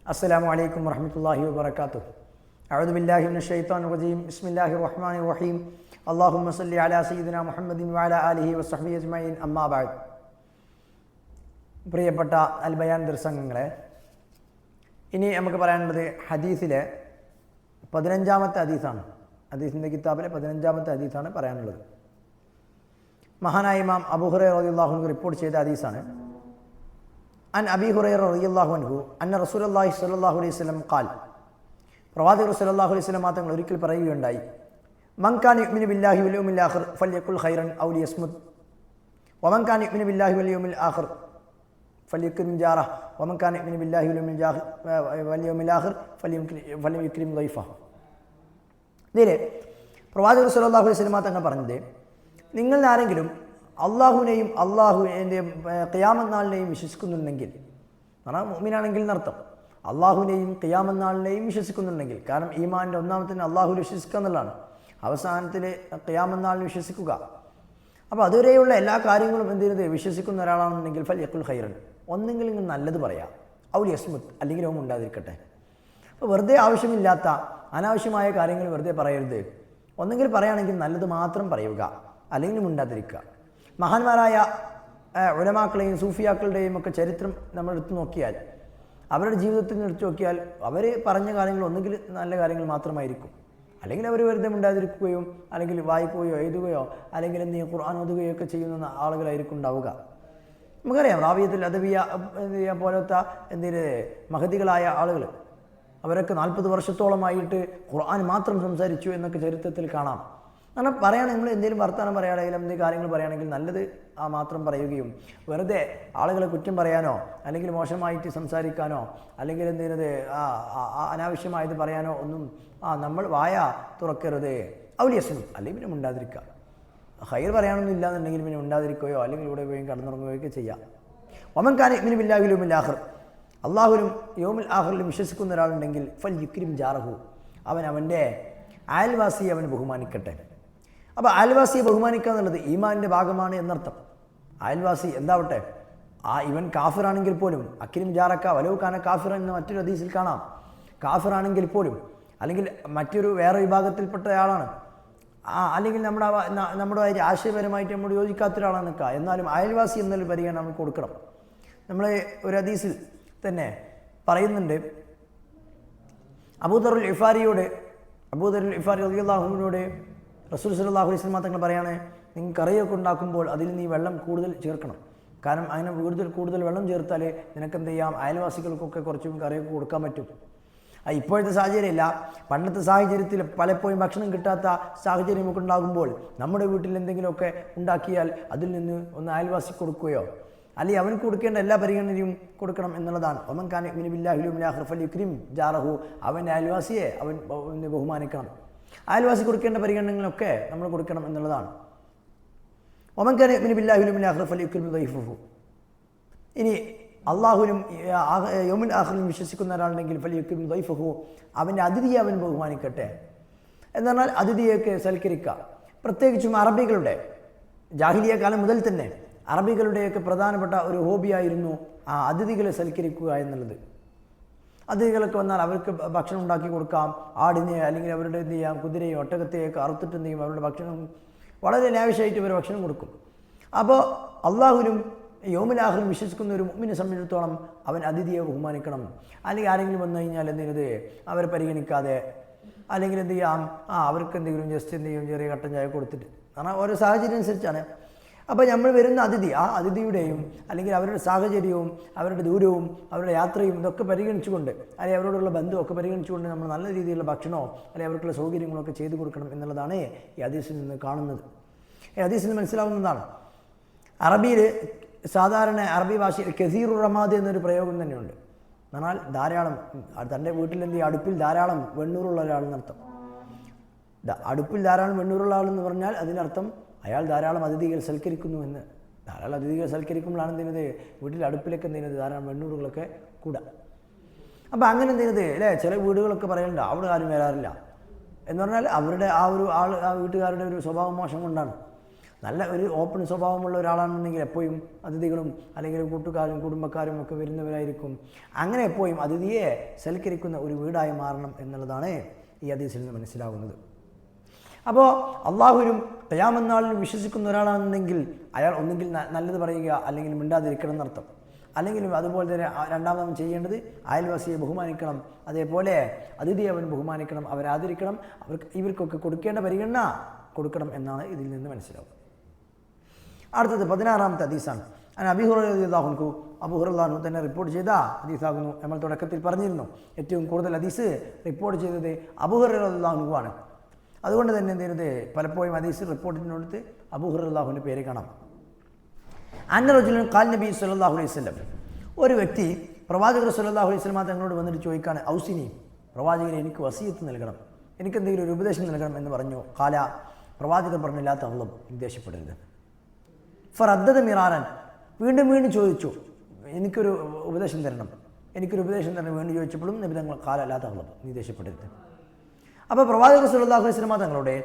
السلام عليكم ورحمة الله وبركاته. أعوذ بالله من الشيطان الرجيم. بسم الله الرحمن الرحيم. اللهم صل على سيدنا محمد وعلى آله وصحبه أجمعين. أما بعد. പ്രിയപ്പെട്ട അൽ ബയാൻ ദർശനങ്ങളെ, ഇനി നമുക്ക് പറയാനുള്ളത് ഹദീസിലെ 15ാമത്തെ ഹദീസാണ്. ഹദീസിൻ്റെ കിതാബിലെ 15ാമത്തെ ഹദീസാണ് പറയാനുള്ളത്. മഹാനായ ഇമാം അബൂ ഹുറൈറ റളിയല്ലാഹു അൻഹു റിപ്പോർട്ട് ചെയ്ത ഹദീസാണ്. അൻ അബീ ഹുറൈറ റളിയല്ലാഹു അൻഹു അന്ന റസൂലുള്ളാഹി സ്വല്ലല്ലാഹു അലൈഹി വസല്ലം ഖാൽ, പ്രവാചകർ സ്വല്ലല്ലാഹു അലൈഹി വസല്ലം തങ്ങൾ ഒരിക്കൽ പറയുകയുണ്ടായി, മൻ കാന യുഅ്മിനു ബില്ലാഹി വൽ യൗമിൽ ആഖിർ ഫൽയഖുൽ ഖൈറൻ ഔ ലിയസ്മുത് വമൻ കാന യുഅ്മിനു ബില്ലാഹി വൽ യൗമിൽ ആഖിർ ഫൽയുക്രിം ജാറഹു വമൻ കാന യുഅ്മിനു ബില്ലാഹി വൽ യൗമിൽ ആഖിർ ഫൽയുക്രിം ദൈഫഹു. ഇതിൽ പ്രവാചകർ സ്വല്ലല്ലാഹു അലൈഹി വസല്ലം തങ്ങൾ പറഞ്ഞത്, നിങ്ങൾ ആരെങ്കിലും അള്ളാഹുവിനെയും അള്ളാഹുവിൻ്റെയും ഖിയാമത്ത് നാളിനെയും വിശ്വസിക്കുന്നുണ്ടെങ്കിൽ, കാരണം മുഅ്മിനാണെങ്കിൽ എന്നർത്ഥം, അള്ളാഹുവിനെയും ഖിയാമത്ത് നാളിനെയും വിശ്വസിക്കുന്നുണ്ടെങ്കിൽ, കാരണം ഈമാൻ്റെ ഒന്നാമത്തിന് അള്ളാഹുവിൽ വിശ്വസിക്കുക എന്നുള്ളതാണ്, അവസാനത്തിൽ ഖിയാമത്ത് നാളിൽ വിശ്വസിക്കുക. അപ്പോൾ അതുവരെയുള്ള എല്ലാ കാര്യങ്ങളും എന്തിനത് വിശ്വസിക്കുന്ന ഒരാളാണെന്നുണ്ടെങ്കിൽ ഫൽയഖുൽ ഖൈറൻ, ഒന്നെങ്കിൽ നിങ്ങൾ നല്ലത് പറയാം, ഔ ലിയസ്മുത്, അല്ലെങ്കിൽ അവൻ ഉണ്ടാതിരിക്കട്ടെ. അപ്പോൾ വെറുതെ ആവശ്യമില്ലാത്ത അനാവശ്യമായ കാര്യങ്ങൾ വെറുതെ പറയരുത്. ഒന്നെങ്കിൽ പറയുകയാണെങ്കിൽ നല്ലത് മാത്രം പറയുക, അല്ലെങ്കിൽ ഉണ്ടാതിരിക്കുക. മഹാന്മാരായ ഉലമാക്കളെയും സൂഫിയാക്കളുടെയും ഒക്കെ ചരിത്രം നമ്മൾ എടുത്തു നോക്കിയാൽ, അവരുടെ ജീവിതത്തിൽ എടുത്തു നോക്കിയാൽ, അവർ പറഞ്ഞ കാര്യങ്ങൾ ഒന്നുകിൽ നല്ല കാര്യങ്ങൾ മാത്രമായിരിക്കും, അല്ലെങ്കിൽ അവർ വെറുതെ ഉണ്ടാതിരിക്കുകയോ അല്ലെങ്കിൽ വായിക്കുകയോ എഴുതുകയോ അല്ലെങ്കിൽ എന്തെങ്കിലും ഖുർആൻ ഓതുകയോ ഒക്കെ ചെയ്യുന്ന ആളുകളായിരിക്കും ഉണ്ടാവുക. നമുക്കറിയാം റാബിയത്തുൽ അദവിയ പോലത്തെ മഹദികളായ ആളുകൾ, അവരൊക്കെ 40 വർഷത്തോളമായിട്ട് ഖുർആൻ മാത്രം സംസാരിച്ചു എന്നൊക്കെ ചരിത്രത്തിൽ കാണാം. അങ്ങനെ പറയുകയാണെങ്കിൽ നമ്മൾ എന്തെങ്കിലും വർത്തമാനം പറയുകയാണെങ്കിൽ എന്തെങ്കിലും കാര്യങ്ങൾ പറയുകയാണെങ്കിൽ നല്ലത് മാത്രം പറയുകയും വെറുതെ ആളുകളെ കുറ്റം പറയാനോ അല്ലെങ്കിൽ മോശമായിട്ട് സംസാരിക്കാനോ അല്ലെങ്കിൽ എന്തെങ്കിലും അനാവശ്യമായത് പറയാനോ ഒന്നും നമ്മൾ വായ തുറക്കരുത്. ഔലിയസ്മു, അല്ലെങ്കിൽ പിന്നെ ഉണ്ടാതിരിക്കുക. ഖൈർ പറയാനൊന്നും ഇല്ലാന്നുണ്ടെങ്കിൽ പിന്നെ ഉണ്ടാതിരിക്കുകയോ അല്ലെങ്കിൽ ഇവിടെ പോയി കടന്നുറങ്ങുകയോ ഒക്കെ ചെയ്യാം. വമൻ കാന യുഅ്മിനു ബില്ലാഹി വൽ യൗമിൽ ആഖിർ, അള്ളാഹുവിലും യൗമുൽ ആഖിറിലും വിശ്വസിക്കുന്ന ഒരാളുണ്ടെങ്കിൽ ഫൽയുക്രിം ജാറഹു, അവൻ്റെ അയൽവാസിയെ അവന് ബഹുമാനിക്കട്ടെ. അപ്പോൾ അയൽവാസിയെ ബഹുമാനിക്കുക എന്നുള്ളത് ഈമാനിൻ്റെ ഭാഗമാണ് എന്നർത്ഥം. അയൽവാസി എന്താവട്ടെ, ഇവൻ കാഫിറാണെങ്കിൽ പോലും, അക്രിം ജാറക്ക വലൗ കാന കാഫിറൻ എന്ന് മറ്റൊരു ഹദീസിൽ കാണാം. കാഫിറാണെങ്കിൽ പോലും, അല്ലെങ്കിൽ മറ്റൊരു വേറെ വിഭാഗത്തിൽപ്പെട്ട ആളാണ്, അല്ലെങ്കിൽ നമ്മുടെ ആശയപരമായിട്ട് നമ്മൾ യോജിക്കാത്ത ഒരാളാണ് നിൽക്കുക, എന്നാലും അയൽവാസി എന്നൊരു പരിഗണന നമ്മൾ കൊടുക്കണം. നമ്മൾ ഒരു ഹദീസിൽ തന്നെ പറയുന്നുണ്ട്, അബൂദറുൽ ഗിഫാരി റളിയല്ലാഹു അൻഹുവിനോട് റസൂൽ സല്ലല്ലാഹു അലൈഹി വസല്ലം തങ്ങൾ പറയാണ്, നിങ്ങൾ കറിയൊക്കെ ഉണ്ടാക്കുമ്പോൾ അതിൽ നീ വെള്ളം കൂടുതൽ ചേർക്കണം. കാരണം അതിന് കൂടുതൽ വെള്ളം ചേർത്താൽ നിനക്കെന്ത് ചെയ്യാം, അയൽവാസികൾക്കൊക്കെ കുറച്ചും കറിയൊക്കെ കൊടുക്കാൻ പറ്റും. ഇപ്പോഴത്തെ സാഹചര്യമില്ല, പണ്ടത്തെ സാഹചര്യത്തിൽ പലപ്പോഴും ഭക്ഷണം കിട്ടാത്ത സാഹചര്യമൊക്കെ ഉണ്ടാകുമ്പോൾ നമ്മുടെ വീട്ടിൽ എന്തെങ്കിലുമൊക്കെ ഉണ്ടാക്കിയാൽ അതിൽ നിന്ന് ഒന്ന് അയൽവാസി കൊടുക്കുകയോ അല്ലെങ്കിൽ അവന് കൊടുക്കേണ്ട എല്ലാ പരിഗണനയും കൊടുക്കണം എന്നുള്ളതാണ്. വമൻ കാന യുഅ്മിനു ബില്ലാഹി വൽ യൗമിൽ ആഖിർ ഫൽയുക്രിം ജാറഹു, അവൻ്റെ അയൽവാസിയെ അവൻ ബഹുമാനിക്കണം. അയൽവാസി കൊടുക്കേണ്ട പരിഗണനകളൊക്കെ നമ്മൾ കൊടുക്കണം എന്നുള്ളതാണ്. വമൻ കാന യുഅ്മിനു ബില്ലാഹി വൽ യൗമിൽ ആഖിർ ഫൽയുക്രിം ദൈഫഹു. ഇനി അള്ളാഹുവിനും യൗമുൽ ആഖിറിലും വിശ്വസിക്കുന്ന ഒരാളുണ്ടെങ്കിൽ ഫൽയുക്രിം ദൈഫഹു, അവൻ്റെ അതിഥിയെ അവൻ ബഹുമാനിക്കട്ടെ. എന്ന് പറഞ്ഞാൽ അതിഥിയൊക്കെ സൽക്കരിക്കുക. പ്രത്യേകിച്ചും അറബികളുടെ ജാഹിലിയ കാലം മുതൽ തന്നെ അറബികളുടെയൊക്കെ പ്രധാനപ്പെട്ട ഒരു ഹോബിയായിരുന്നു അതിഥികളെ സൽക്കരിക്കുക എന്നുള്ളത്. അതിഥികളൊക്കെ വന്നാൽ അവർക്ക് ഭക്ഷണം ഉണ്ടാക്കി കൊടുക്കാം, ആടിനെ അല്ലെങ്കിൽ അവരുടെ എന്ത് ചെയ്യാം, കുതിരയോ ഒട്ടകത്തെയൊക്കെ അറുത്തിട്ട് എന്ത് ചെയ്യും, അവരുടെ ഭക്ഷണം വളരെ ലാവിഷായിട്ട് അവർ ഭക്ഷണം കൊടുക്കും. അപ്പോൾ അള്ളാഹുവിനും യൗമുൽ ആഖിറിലും വിശ്വസിക്കുന്ന ഒരു മുഅ്മിനെ സംബന്ധിച്ചിടത്തോളം അവൻ അതിഥിയെ ബഹുമാനിക്കണം. അല്ലെങ്കിൽ ആരെങ്കിലും വന്നു കഴിഞ്ഞാൽ എന്തെങ്കിലും അവരെ പരിഗണിക്കാതെ അല്ലെങ്കിൽ എന്ത് ചെയ്യാം, അവർക്ക് എന്തെങ്കിലും ജസ്റ്റ് എന്ത് ചെയ്യും, ചെറിയ കട്ടൻ ചായ കൊടുത്തിട്ട്, കാരണം ഓരോ സാഹചര്യം അനുസരിച്ചാണ്. അപ്പോൾ നമ്മൾ വരുന്ന അതിഥി, ആ അതിഥിയുടെയും അല്ലെങ്കിൽ അവരുടെ സാഹചര്യവും അവരുടെ ദൂരവും അവരുടെ യാത്രയും ഇതൊക്കെ പരിഗണിച്ചുകൊണ്ട് അല്ലെങ്കിൽ അവരോടുള്ള ബന്ധമൊക്കെ പരിഗണിച്ചുകൊണ്ട് നമ്മൾ നല്ല രീതിയിലുള്ള ഭക്ഷണമോ അല്ലെങ്കിൽ അവർക്കുള്ള സൗകര്യങ്ങളൊക്കെ ചെയ്തു കൊടുക്കണം എന്നുള്ളതാണ് ഈ ഹദീസിൽ നിന്ന് കാണുന്നത്. ഈ ഹദീസിൽ നിന്ന് മനസ്സിലാവുന്നതാണ്. അറബിയിൽ സാധാരണ അറബി ഭാഷയിൽ കസീറുർ റമാദ് എന്നൊരു പ്രയോഗം തന്നെയുണ്ട്. എന്നാൽ ധാരാളം, തൻ്റെ വീട്ടിൽ എന്ത് ചെയ്യുക, അടുപ്പിൽ ധാരാളം വെണ്ണൂറുള്ള ഒരാളെന്നർത്ഥം. അടുപ്പിൽ ധാരാളം വെണ്ണൂറുള്ള ആളെന്ന് പറഞ്ഞാൽ അതിനർത്ഥം അയാൾ ധാരാളം അതിഥികൾ സൽക്കരിക്കുന്നു എന്ന്. ധാരാളം അതിഥികൾ സൽക്കരിക്കുമ്പോഴാണ് എന്തിനത്, വീട്ടിൽ അടുപ്പിലൊക്കെ എന്തിനത് ധാരാളം വെണ്ണൂറുകളൊക്കെ കൂടാ. അപ്പോൾ അങ്ങനെ എന്തിനത് അല്ലേ, ചില വീടുകളൊക്കെ പറയുന്നുണ്ട് അവിടെ ആരും വരാറില്ല എന്ന് പറഞ്ഞാൽ അവരുടെ ആ വീട്ടുകാരുടെ ഒരു സ്വഭാവ മോശം കൊണ്ടാണ്. നല്ല ഒരു ഓപ്പൺ സ്വഭാവമുള്ള ഒരാളാണെന്നുണ്ടെങ്കിൽ എപ്പോഴും അതിഥികളും അല്ലെങ്കിൽ കൂട്ടുകാരും കുടുംബക്കാരും ഒക്കെ വരുന്നവരായിരിക്കും. അങ്ങനെ എപ്പോഴും അതിഥിയെ സൽക്കരിക്കുന്ന ഒരു വീടായി മാറണം എന്നുള്ളതാണ് ഈ ഹദീസിൽ നിന്ന് മനസ്സിലാകുന്നത്. അപ്പോൾ അള്ളാഹുവിനും ഖിയാമത്ത് നാളിൽ വിശ്വസിക്കുന്ന ഒരാളാണെന്നുണ്ടെങ്കിൽ അയാൾ ഒന്നുകിൽ നല്ലത് പറയുക അല്ലെങ്കിൽ മിണ്ടാതിരിക്കണം എന്നർത്ഥം. അല്ലെങ്കിലും അതുപോലെ തന്നെ രണ്ടാമതും ചെയ്യേണ്ടത് അയൽവാസിയെ ബഹുമാനിക്കണം, അതേപോലെ അതിഥിയെ അവൻ ബഹുമാനിക്കണം, അവരാദരിക്കണം, ഇവർക്കൊക്കെ കൊടുക്കേണ്ട പരിഗണന കൊടുക്കണം എന്നാണ് ഇതിൽ നിന്ന് മനസ്സിലാവും. അടുത്തത് 16-ാമത്തെ ഹദീസാണ്. അബീ ഹുറൈറ റളിയല്ലാഹു അൻഹു, അബൂ ഹുറൈറ തന്നെ റിപ്പോർട്ട് ചെയ്ത ഹദീസാകുന്നു. നമ്മൾ തുടക്കത്തിൽ പറഞ്ഞിരുന്നു ഏറ്റവും കൂടുതൽ ഹദീസ് റിപ്പോർട്ട് ചെയ്തത് അബൂ ഹുറൈറ റളിയല്ലാഹു അൻഹു ആണ്. അതുകൊണ്ട് തന്നെ എന്ത് ചെയ്യുന്നത്, പലപ്പോഴും ഹദീസ് റിപ്പോർട്ടിനടുത്ത് അബൂ ഹുറൈറ റളിയല്ലാഹു അൻഹുവിൻ്റെ പേര് കാണാം. അന്ന റജുലൻ ഖാല നബി സല്ലല്ലാഹു അലൈഹി വസല്ലം, ഒരു വ്യക്തി പ്രവാചകർ സല്ലല്ലാഹു അലൈഹി വസല്ലം തങ്ങളോട് വന്നിട്ട് ചോദിക്കാണ്, ഔസിനി, പ്രവാചകരെ എനിക്ക് വസിയത്ത് നൽകണം, എനിക്കെന്തെങ്കിലും ഒരു ഉപദേശം നൽകണം എന്ന് പറഞ്ഞു. ഖാല, പ്രവാചകർ പറഞ്ഞു, ലാ തഗ്ളബ്, ദേഷ്യപ്പെടരുത്. ഫറദ്ദദ മിറാറൻ, വീണ്ടും വീണ്ടും ചോദിച്ചു, എനിക്കൊരു ഉപദേശം തരണം, എനിക്കൊരു ഉപദേശം തരണം വേണ്ടി ചോദിച്ചപ്പോഴും നബി തങ്ങൾ ഖാല ലാ തഗ്ളബ്, നീ ദേഷ്യപ്പെടരുത്. അപ്പോൾ പ്രവാചകർ സല്ലല്ലാഹു അലൈഹി വസല്ലം തങ്ങളുടെ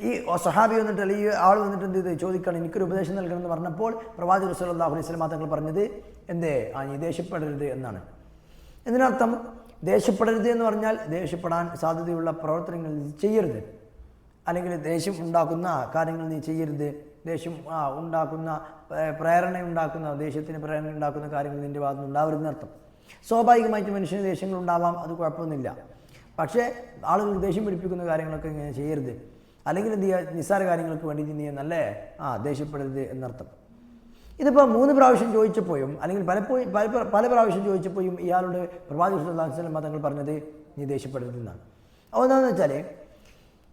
ഈ സഹാബി വന്നിട്ട് അല്ലെങ്കിൽ ഈ ആൾ വന്നിട്ട് എന്ത് ചെയ്ത് ചോദിക്കണം, എനിക്കൊരു ഉപദേശം നൽകണം എന്ന് പറഞ്ഞപ്പോൾ പ്രവാചകർ സല്ലല്ലാഹു അലൈഹി വസല്ലം തങ്ങൾ പറഞ്ഞത് എന്തേ, നീ ദേഷ്യപ്പെടരുത് എന്നാണ്. ഇതിനർത്ഥം ദേഷ്യപ്പെടരുത് എന്ന് പറഞ്ഞാൽ ദേഷ്യപ്പെടാൻ സാധ്യതയുള്ള പ്രവർത്തനങ്ങൾ ചെയ്യരുത്, അല്ലെങ്കിൽ ദേഷ്യം ഉണ്ടാക്കുന്ന കാര്യങ്ങൾ നീ ചെയ്യരുത്, ദേഷ്യം ഉണ്ടാക്കുന്ന പ്രേരണ ദേഷ്യത്തിന് പ്രേരണ ഉണ്ടാക്കുന്ന കാര്യങ്ങൾ നിൻ്റെ ഭാഗത്ത് നിന്ന് ഉണ്ടാവരുതെന്നർത്ഥം. സ്വാഭാവികമായിട്ട് മനുഷ്യന് ദേഷ്യങ്ങൾ ഉണ്ടാവാം, അത് കുഴപ്പമൊന്നുമില്ല. പക്ഷേ ആളുകൾ ദേഷ്യം പിടിപ്പിക്കുന്ന കാര്യങ്ങളൊക്കെ ഇങ്ങനെ ചെയ്യരുത്, അല്ലെങ്കിൽ എന്ത് ചെയ്യുക, നിസ്സാര കാര്യങ്ങൾക്ക് വേണ്ടി നീ നല്ല ദേഷ്യപ്പെടരുത് എന്നർത്ഥം. ഇതിപ്പോൾ 3 പ്രാവശ്യം ചോദിച്ചപ്പോഴും അല്ലെങ്കിൽ പല പ്രാവശ്യം ചോദിച്ചപ്പോഴും ഇയാളുടെ പ്രവാചകർ സല്ലല്ലാഹു അലൈഹി വസല്ലം തങ്ങൾ പറഞ്ഞത് നീ ദേഷ്യപ്പെടരുതെന്നാണ്. അപ്പോൾ എന്താണെന്ന് വെച്ചാൽ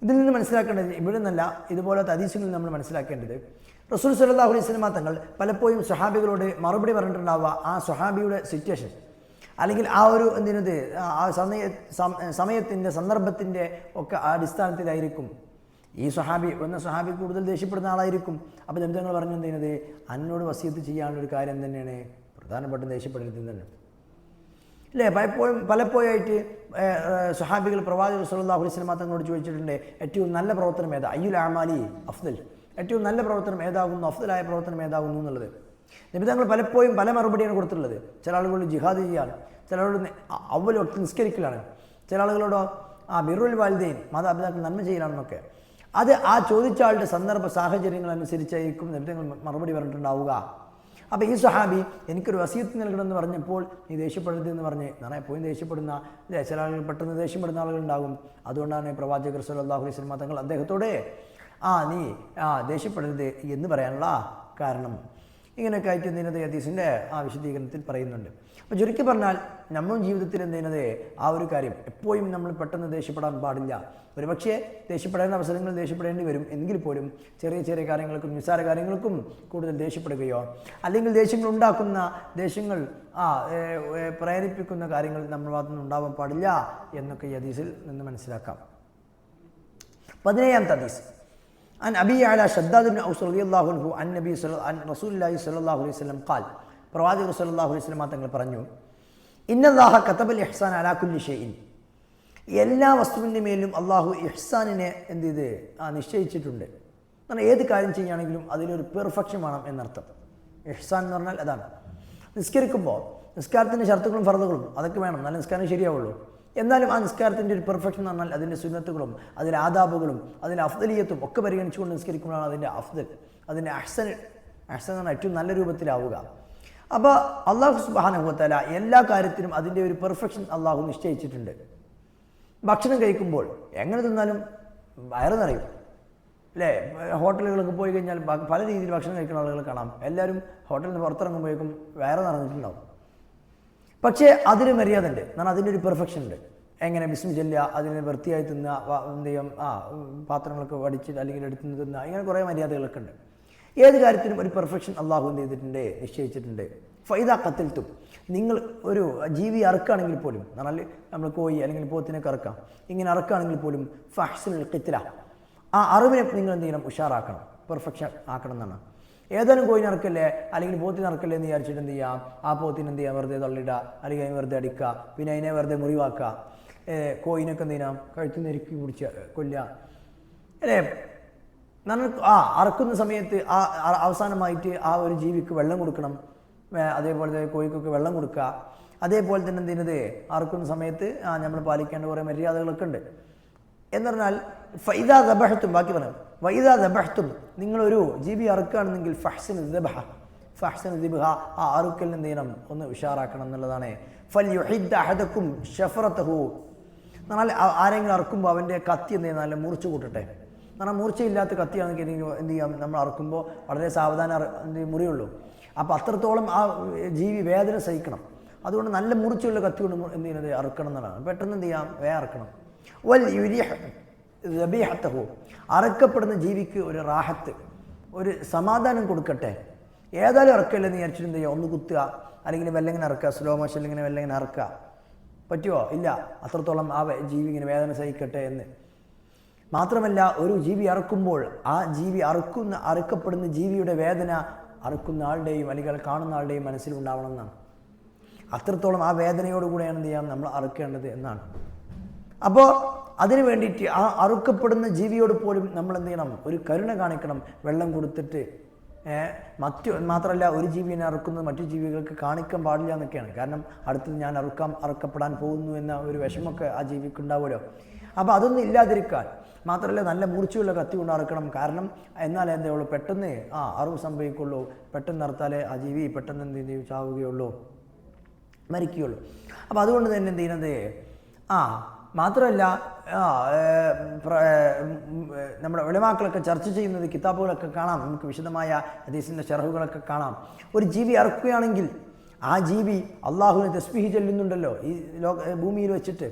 ഇതിൽ നിന്ന് മനസ്സിലാക്കേണ്ടത്, ഇവിടെ നിന്നല്ല ഇതുപോലത്തെ ഹദീസുകളിൽ നമ്മൾ മനസ്സിലാക്കേണ്ടത്, റസൂൽ സല്ലല്ലാഹു അലൈഹി വസല്ലം തങ്ങൾ പലപ്പോഴും സ്വഹാബികളോട് മറുപടി പറഞ്ഞിട്ടുണ്ടാവുക ആ സ്വഹാബിയുടെ സിറ്റുവേഷൻ അല്ലെങ്കിൽ ആ ഒരു എന്തിനത് ആ സമയത്തിൻ്റെ സന്ദർഭത്തിൻ്റെ ഒക്കെ അടിസ്ഥാനത്തിലായിരിക്കും. ഈ സ്വഹാബി കൂടുതൽ ദേഷ്യപ്പെടുന്ന ആളായിരിക്കും. അപ്പോൾ നബി തങ്ങൾ പറഞ്ഞു എന്ത് ചെയ്യുന്നത്, അന്നോട് വസിയത്ത് ചെയ്യാനുള്ളൊരു കാര്യം തന്നെയാണ് പ്രധാനപ്പെട്ട ദേഷ്യപ്പെടരുത് തന്നെ അല്ലേ. പലപ്പോഴായിട്ട് സ്വഹാബികൾ പ്രവാചകർ സല്ലല്ലാഹു അലൈഹി വസല്ലം തങ്ങളോട് ചോദിച്ചിട്ടുണ്ട്, ഏറ്റവും നല്ല പ്രവർത്തനം ഏതാ, അയ്യുൽ അമാലി അഫ്ദൽ, ഏറ്റവും നല്ല പ്രവർത്തനം ഏതാകുന്നു, അഫ്ദലായ പ്രവർത്തനം ഏതാകുന്നു എന്നുള്ളത്. നബി തങ്ങൾ പലപ്പോഴും പല മറുപടിയാണ് കൊടുത്തിട്ടുള്ളത്. ചില ആളുകളോട് ജിഹാദ് ചെയ്യാണ്, ചില ആളുകൾ അവൽ വക്ത് നിസ്കരിക്കലാണ്, ചില ആളുകളോടോ ബിറുൽ വാലിദൈൻ, മാതാപിതാക്കൾ നന്മ ചെയ്യലാണെന്നൊക്കെ. അത് ആ ചോദിച്ച ആളുടെ സന്ദർഭ സാഹചര്യങ്ങൾ അനുസരിച്ചായിരിക്കും നബി തങ്ങൾ മറുപടി പറഞ്ഞിട്ടുണ്ടാവുക. അപ്പോൾ ഈ സ്വഹാബി എനിക്കൊരു വസിയത്ത് നൽകണമെന്ന് പറഞ്ഞപ്പോൾ നീ ദേഷ്യപ്പെടരുത് എന്ന് പറഞ്ഞ് എപ്പോഴും ദേഷ്യപ്പെടുന്ന ചില ആളുകൾ പെട്ടെന്ന് ദേഷ്യപ്പെടുന്ന ആളുകളുണ്ടാകും. അതുകൊണ്ടാണ് പ്രവാചകർ സല്ലല്ലാഹു അലൈഹി വസല്ലം തങ്ങൾ അദ്ദേഹത്തോടെ നീ ദേഷ്യപ്പെടരുത് എന്ന് പറയാനുള്ള കാരണം. ഇങ്ങനെയൊക്കെ ആയിട്ട് എന്തിനത് ഹദീസിൻ്റെ വിശദീകരണത്തിൽ പറയുന്നുണ്ട്. അപ്പോൾ ചുരുക്കി പറഞ്ഞാൽ നമ്മുടെ ജീവിതത്തിൽ എന്തിനത് ആ ഒരു കാര്യം എപ്പോഴും നമ്മൾ പെട്ടെന്ന് ദേഷ്യപ്പെടാൻ പാടില്ല. ഒരുപക്ഷേ ദേഷ്യപ്പെടേണ്ട അവസരങ്ങൾ ദേഷ്യപ്പെടേണ്ടി വരും, എങ്കിൽ പോലും ചെറിയ ചെറിയ കാര്യങ്ങൾക്കും നിസ്സാര കാര്യങ്ങൾക്കും കൂടുതൽ ദേഷ്യപ്പെടുകയോ അല്ലെങ്കിൽ ദേഷ്യങ്ങൾ പ്രേരിപ്പിക്കുന്ന കാര്യങ്ങൾ നമ്മുടെ ഭാഗത്തു നിന്ന് ഉണ്ടാവാൻ പാടില്ല എന്നൊക്കെ ഈ ഹദീസിൽ നിന്ന് മനസ്സിലാക്കാം. 17-ാമത്തെ ഹദീസ്. عن أبي على شداد بن أوس رضي الله عنه عن النبي عن رسول الله صلى الله عليه وسلم قال, പ്രവാചകർ സല്ലല്ലാഹു അലൈഹി വസല്ലം തങ്ങൾ പറഞ്ഞു, ഇന്നല്ലാഹ കതബൽ ഇഹ്സാന അലാ കുല്ലി ഷൈഇൻ, എല്ലാ വസ്തുവിൻ്റെ മേലും അള്ളാഹു ഇഹ്സാനിനെ എന്ത് ചെയ്ത് നിശ്ചയിച്ചിട്ടുണ്ട്. എന്നാൽ ഏത് കാര്യം ചെയ്യുകയാണെങ്കിലും അതിലൊരു പെർഫെക്ഷൻ വേണം എന്നർത്ഥം. ഇഹ്സാൻ എന്ന് പറഞ്ഞാൽ അതാണ്. നിസ്കരിക്കുമ്പോൾ നിസ്കാരത്തിൻ്റെ ഷർത്തുകളും ഫർളുകളും അതൊക്കെ വേണം, നല്ല നിസ്കാരം ശരിയാവുള്ളൂ. എന്നാലും ആ നിസ്കാരത്തിൻ്റെ ഒരു പെർഫെക്ഷൻ എന്ന് പറഞ്ഞാൽ അതിൻ്റെ സുന്നത്തുകളും അതിൻ്റെ ആദാബുകളും അതിൻ്റെ അഫ്ദലിയത്തും ഒക്കെ പരിഗണിച്ചുകൊണ്ട് നിസ്കരിക്കുമ്പോഴാണ് അതിൻ്റെ അഫ്ദൽ, അതിൻ്റെ അഹ്സൻ എന്ന് പറഞ്ഞാൽ ഏറ്റവും നല്ല രൂപത്തിലാവുക. അപ്പോൾ അള്ളാഹു സുബ്ഹാനഹു വ തആല എല്ലാ കാര്യത്തിനും അതിൻ്റെ ഒരു പെർഫെക്ഷൻ അള്ളാഹു നിശ്ചയിച്ചിട്ടുണ്ട്. ഭക്ഷണം കഴിക്കുമ്പോൾ എങ്ങനെ തിന്നാലും വയറ് നിറയും അല്ലേ. ഹോട്ടലുകളൊക്കെ പോയി കഴിഞ്ഞാൽ പല രീതിയിൽ ഭക്ഷണം കഴിക്കുന്ന ആളുകൾ കാണാം. എല്ലാവരും ഹോട്ടലിൽ നിന്ന് പുറത്തിറങ്ങുമ്പോഴേക്കും വയറ് നിറഞ്ഞിട്ടുണ്ടാവും. പക്ഷേ അതിന് മര്യാദ ഉണ്ട്, എന്നാൽ അതിൻ്റെ ഒരു പെർഫെക്ഷൻ ഉണ്ട്. എങ്ങനെ ബിസ്മി ചൊല്ലുക, അതിനെ വൃത്തിയായി തിന്നുക, എന്ത് ചെയ്യും പാത്രങ്ങളൊക്കെ വടിച്ച് അല്ലെങ്കിൽ എടുത്ത് തിന്നുക, ഇങ്ങനെ കുറേ മര്യാദകളൊക്കെ ഉണ്ട്. ഏത് കാര്യത്തിനും ഒരു പെർഫെക്ഷൻ അള്ളാഹു എന്ത് ചെയ്തിട്ടുണ്ട്, നിശ്ചയിച്ചിട്ടുണ്ട്. ഫൈദ ഖത്തൽതും, നിങ്ങൾ ഒരു ജീവി അറക്കുകയാണെങ്കിൽ പോലും, എന്നാൽ നമ്മൾ കോഴി അല്ലെങ്കിൽ പോത്തിനൊക്കെ അറക്കാം, ഇങ്ങനെ അറക്കുകയാണെങ്കിൽ പോലും ഫഹ്സിനുൽ ഖിത്ല, ആ അറിവിനെ നിങ്ങൾ എന്ത് ചെയ്യണം, ഉഷാറാക്കണം, പെർഫെക്ഷൻ ആക്കണം എന്നാണ്. ഏതായാലും കോഴിനെ ഇറക്കല്ലേ അല്ലെങ്കിൽ പോത്തിനെ ഇറക്കല്ലേ എന്ന് വിചാരിച്ചിട്ട് എന്ത് ചെയ്യാം, ആ പോത്തിനെ എന്ത് ചെയ്യാം, വെറുതെ തള്ളിടുക അല്ലെങ്കിൽ അതിനെ വെറുതെ അടിക്കുക, പിന്നെ അതിനെ വെറുതെ മുറിവാക്കുക, കോഴിനൊക്കെ എന്ത് ചെയ്യാം കഴുത്ത് നെരുക്കി പിടിച്ച് കൊല്ലുക അല്ലേ. നമ്മൾ അറക്കുന്ന സമയത്ത് അവസാനമായിട്ട് ആ ഒരു ജീവിക്ക് വെള്ളം കൊടുക്കണം. അതേപോലെ തന്നെ കോഴിക്കൊക്കെ വെള്ളം കൊടുക്കുക. അതേപോലെ തന്നെ എന്ത് ചെയ്യുന്നത്, അറക്കുന്ന സമയത്ത് നമ്മൾ പാലിക്കേണ്ട കുറേ മര്യാദകളൊക്കെ ഉണ്ട്. എന്ന് പറഞ്ഞാൽ ഫൈദാ ദബഹത്തും, ബാക്കി പറയാം, വൈദാ ദബഹത്തും, നിങ്ങളൊരു ജീവി അറുക്കുകയാണെന്നെങ്കിൽ ഫഹ്സിൻ ദബഹ, ഫഹ്സിൻ ദിബ്ഹ, ആ അറുക്കൽ എന്ത് ചെയ്യണം, ഒന്ന് ഉഷാറാക്കണം എന്നുള്ളതാണ്. ഫൽ യുഹിദ് അഹദക്കും ഷഫറതഹു, എന്നാൽ ആരെങ്കിലും അറുക്കുമ്പോൾ അവൻ്റെ കത്തി എന്ത് ചെയ്യുന്ന നല്ല മൂർച്ച കൂട്ടട്ടെ. എന്നാൽ മൂർച്ചയില്ലാത്ത കത്തിയാണെങ്കിൽ എന്ത് ചെയ്യാം, നമ്മൾ അറുക്കുമ്പോൾ വളരെ സാവധാനം മുറിയുള്ളൂ. അപ്പോൾ അത്രത്തോളം ആ ജീവി വേദന സഹിക്കണം. അതുകൊണ്ട് നല്ല മൂർച്ചയുള്ള കത്തി കൊണ്ട് എന്ത് ചെയ്യുന്നത്, അറുക്കണം എന്നുള്ളതാണ്. പെട്ടെന്ന് എന്ത് ചെയ്യാം, അറുക്കണം. വൽ യുരിഹ് ദബീഹത്തഹു, അറക്കപ്പെടുന്ന ജീവിക്ക് ഒരു റാഹത്ത്, ഒരു സമാധാനം കൊടുക്കട്ടെ. ഏതായാലും ഇറക്കല്ലെന്ന് വിചാരിച്ചിട്ട് എന്ത് ചെയ്യുക, ഒന്ന് കുത്തുക, അല്ലെങ്കിൽ വെല്ലെങ്ങനെ ഇറക്കുക, സ്ലോ മോഷൻ ഇങ്ങനെ വെല്ലെങ്ങനെ ഇറക്കുക പറ്റുമോ? ഇല്ല. അത്രത്തോളം ആ ജീവി ഇങ്ങനെ വേദന സഹിക്കട്ടെ എന്ന്. മാത്രമല്ല, ഒരു ജീവി അറുക്കുമ്പോൾ ആ ജീവി അറുക്കപ്പെടുന്ന ജീവിയുടെ വേദന അറുക്കുന്ന ആളുടെയും അല്ലെങ്കിൽ കാണുന്ന ആളുടെയും മനസ്സിലുണ്ടാവണം എന്നാണ്. അത്രത്തോളം ആ വേദനയോടുകൂടെയാണ് എന്ത് ചെയ്യാം, നമ്മൾ അറുക്കേണ്ടത് എന്നാണ്. അപ്പോൾ അതിനു വേണ്ടിയിട്ട് ആ അറുക്കപ്പെടുന്ന ജീവിയോട് പോലും നമ്മൾ എന്ത് ചെയ്യണം, ഒരു കരുണ കാണിക്കണം, വെള്ളം കൊടുത്തിട്ട്. മാത്രമല്ല, ഒരു ജീവിയെ അറുക്കുന്നത് മറ്റു ജീവികൾക്ക് കാണിക്കാൻ പാടില്ല എന്നൊക്കെയാണ്. കാരണം അടുത്തത് ഞാൻ അറുക്കപ്പെടാൻ പോകുന്നു എന്ന ഒരു വിഷമമൊക്കെ ആ ജീവിക്ക് ഉണ്ടാവുമല്ലോ. അപ്പോൾ അതൊന്നും ഇല്ലാതിരിക്കാൻ മാത്രമല്ല, നല്ല മൂർച്ചയുള്ള കത്തി കൊണ്ട് അറുക്കണം. കാരണം എന്നാൽ എന്തേ ഉള്ളൂ, പെട്ടെന്ന് അറിവ് സംഭവിക്കുള്ളൂ. പെട്ടെന്ന് അറുത്താലേ ആ ജീവി പെട്ടെന്ന് എന്ത് ചാവുകയുള്ളൂ, മരിക്കുകയുള്ളൂ. അപ്പോൾ അതുകൊണ്ട് തന്നെ എന്ത് ചെയ്യുന്നത്, മാത്രമല്ല നമ്മുടെ ഉലമാക്കളൊക്കെ ചർച്ച ചെയ്യുന്നത്, കിതാബുകളൊക്കെ കാണാം, നമുക്ക് വിശദമായ ഹദീസിൻ്റെ ശറഹുകളൊക്കെ കാണാം. ഒരു ജീവി അറുക്കുകയാണെങ്കിൽ ആ ജീവി അള്ളാഹുവിനെ തസ്ബീഹ് ചൊല്ലുന്നുണ്ടല്ലോ ഈ ഭൂമിയിൽ വെച്ചിട്ട്.